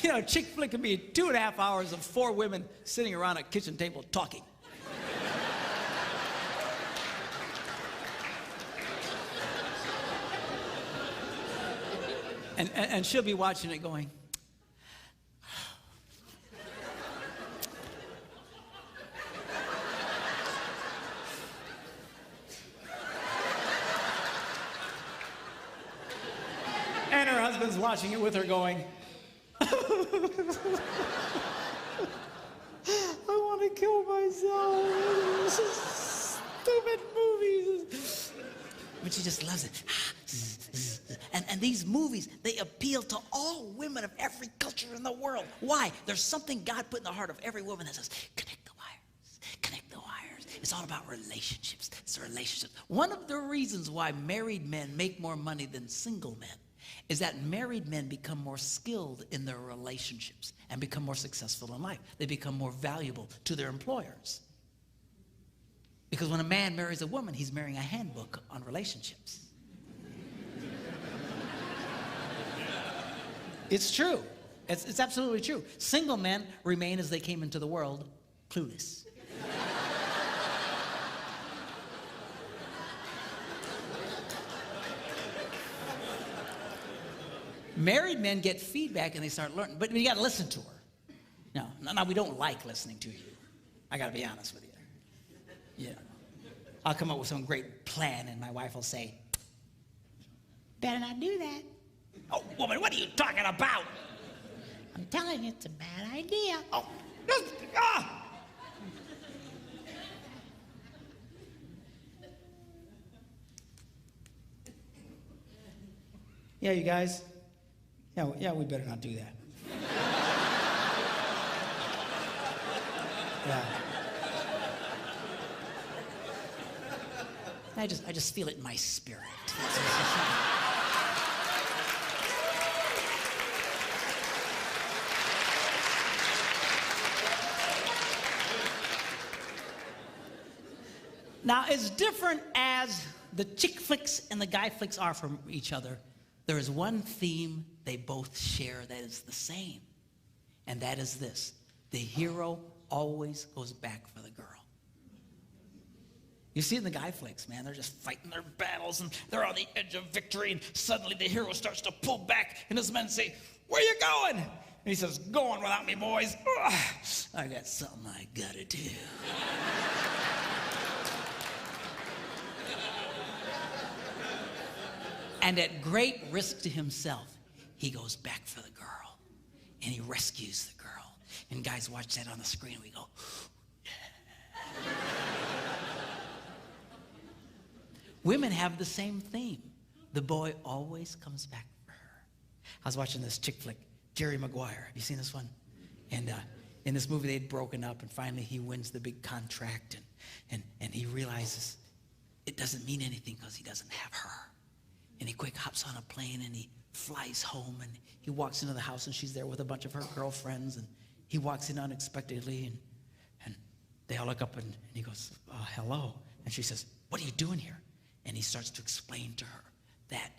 S2: You know, chick flick can be 2.5 hours of 4 women sitting around a kitchen table talking. And she'll be watching it going, and her husband's watching it with her going, I want to kill myself. This is stupid movies. But she just loves it. And these movies, they appeal to all women of every culture in the world. Why? There's something God put in the heart of every woman that says, connect the wires, connect the wires. It's all about relationships. It's relationships. One of the reasons why married men make more money than single men is that married men become more skilled in their relationships and become more successful in life. They become more valuable to their employers. Because when a man marries a woman, he's marrying a handbook on relationships. It's true. It's absolutely true. Single men remain as they came into the world, clueless. Married men get feedback and they start learning, but you got to listen to her. No, we don't like listening to you. I got to be honest with you. Yeah. I'll come up with some great plan and my wife will say, better not do that. Oh, woman, what are you talking about? I'm telling you, it's a bad idea. Oh, Yeah, you guys. Yeah, we better not do that. Yeah. I just feel it in my spirit. Now, as different as the chick flicks and the guy flicks are from each other, there is one theme they both share that is the same, and that is this: the hero always goes back for the girl. You see it in the guy flicks, man. They're just fighting their battles, and they're on the edge of victory, and suddenly the hero starts to pull back, and his men say, "Where you going?" And he says, "Going without me, boys. Ugh, I got something I gotta do." And at great risk to himself, he goes back for the girl, and he rescues the girl. And guys watch that on the screen, and we go, yeah. Women have the same theme. The boy always comes back for her. I was watching this chick flick, Jerry Maguire. Have you seen this one? And in this movie, they'd broken up, and finally he wins the big contract, and he realizes it doesn't mean anything because he doesn't have her. And he quick hops on a plane and he flies home, and he walks into the house and she's there with a bunch of her girlfriends, and he walks in unexpectedly, and they all look up and he goes, hello. And she says, what are you doing here? And he starts to explain to her that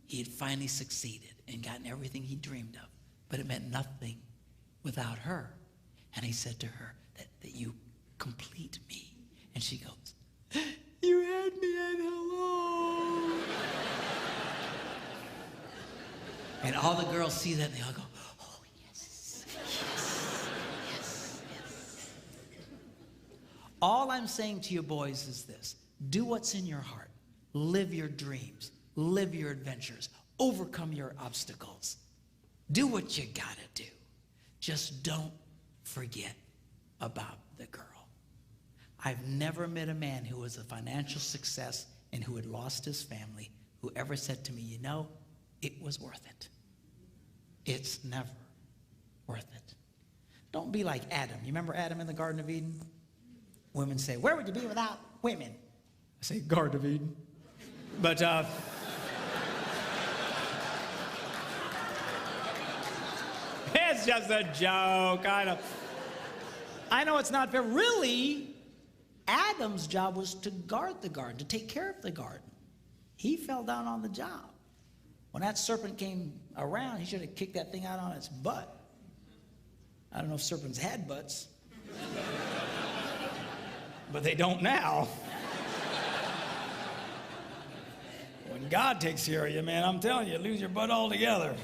S2: he had finally succeeded and gotten everything he dreamed of, but it meant nothing without her. And he said to her that you complete me. And she goes, you had me at hello. And all the girls see that and they all go, oh, yes, yes, yes, yes. All I'm saying to you boys is this: do what's in your heart. Live your dreams. Live your adventures. Overcome your obstacles. Do what you gotta do. Just don't forget about the girl. I've never met a man who was a financial success and who had lost his family who ever said to me, you know, it was worth it. It's never worth it. Don't be like Adam. You remember Adam in the Garden of Eden? Women say, where would you be without women? I say, Garden of Eden. But, it's just a joke. I know it's not fair. Really, Adam's job was to guard the garden, to take care of the garden. He fell down on the job. When that serpent came around, he should have kicked that thing out on its butt. I don't know if serpents had butts, but they don't now. When God takes care of you, man, I'm telling you, lose your butt altogether.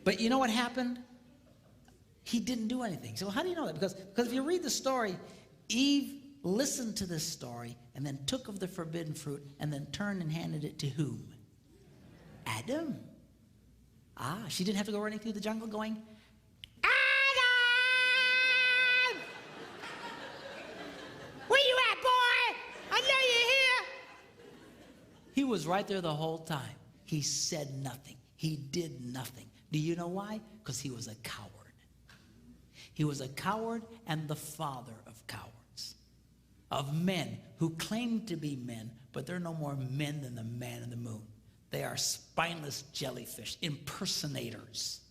S2: But you know what happened? He didn't do anything. So how do you know that? Because if you read the story, Eve listened to this story and then took of the forbidden fruit and then turned and handed it to whom? Adam. Ah, she didn't have to go running through the jungle going, Adam! Where you at, boy? I know you're here. He was right there the whole time. He said nothing. He did nothing. Do you know why? Because he was a coward. He was a coward and the father of cowards, of men who claim to be men, but they're no more men than the man in the moon. They are spineless jellyfish, impersonators,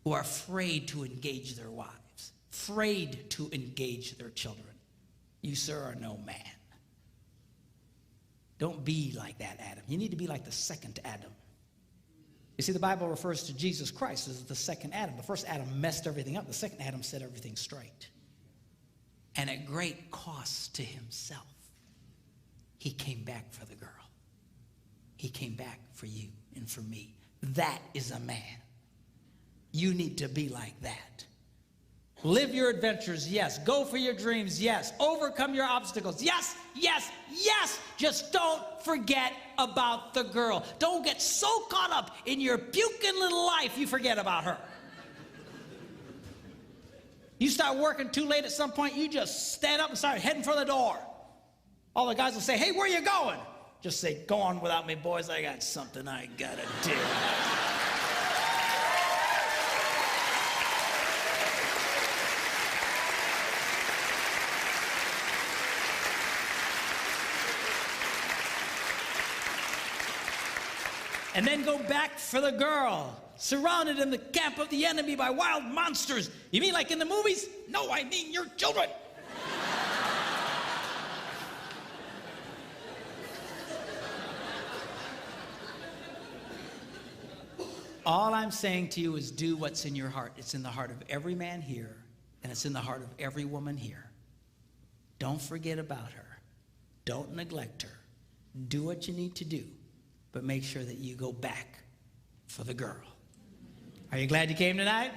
S2: who are afraid to engage their wives, afraid to engage their children. You, sir, are no man. Don't be like that, Adam. You need to be like the second Adam. You see, the Bible refers to Jesus Christ as the second Adam. The first Adam messed everything up. The second Adam set everything straight. And at great cost to himself, he came back for the girl. He came back for you and for me. That is a man. You need to be like that. Live your adventures, yes. Go for your dreams, yes. Overcome your obstacles, yes, yes, yes. Just don't forget about the girl. Don't get so caught up in your puking little life you forget about her. You start working too late at some point, you just stand up and start heading for the door. All the guys will say, hey, where you going? Just say, go on without me, boys. I got something I gotta do. And then go back for the girl, surrounded in the camp of the enemy by wild monsters. You mean like in the movies? No, I mean your children. All I'm saying to you is do what's in your heart. It's in the heart of every man here, and it's in the heart of every woman here. Don't forget about her. Don't neglect her. Do what you need to do. But make sure that you go back for the girl. Are you glad you came tonight?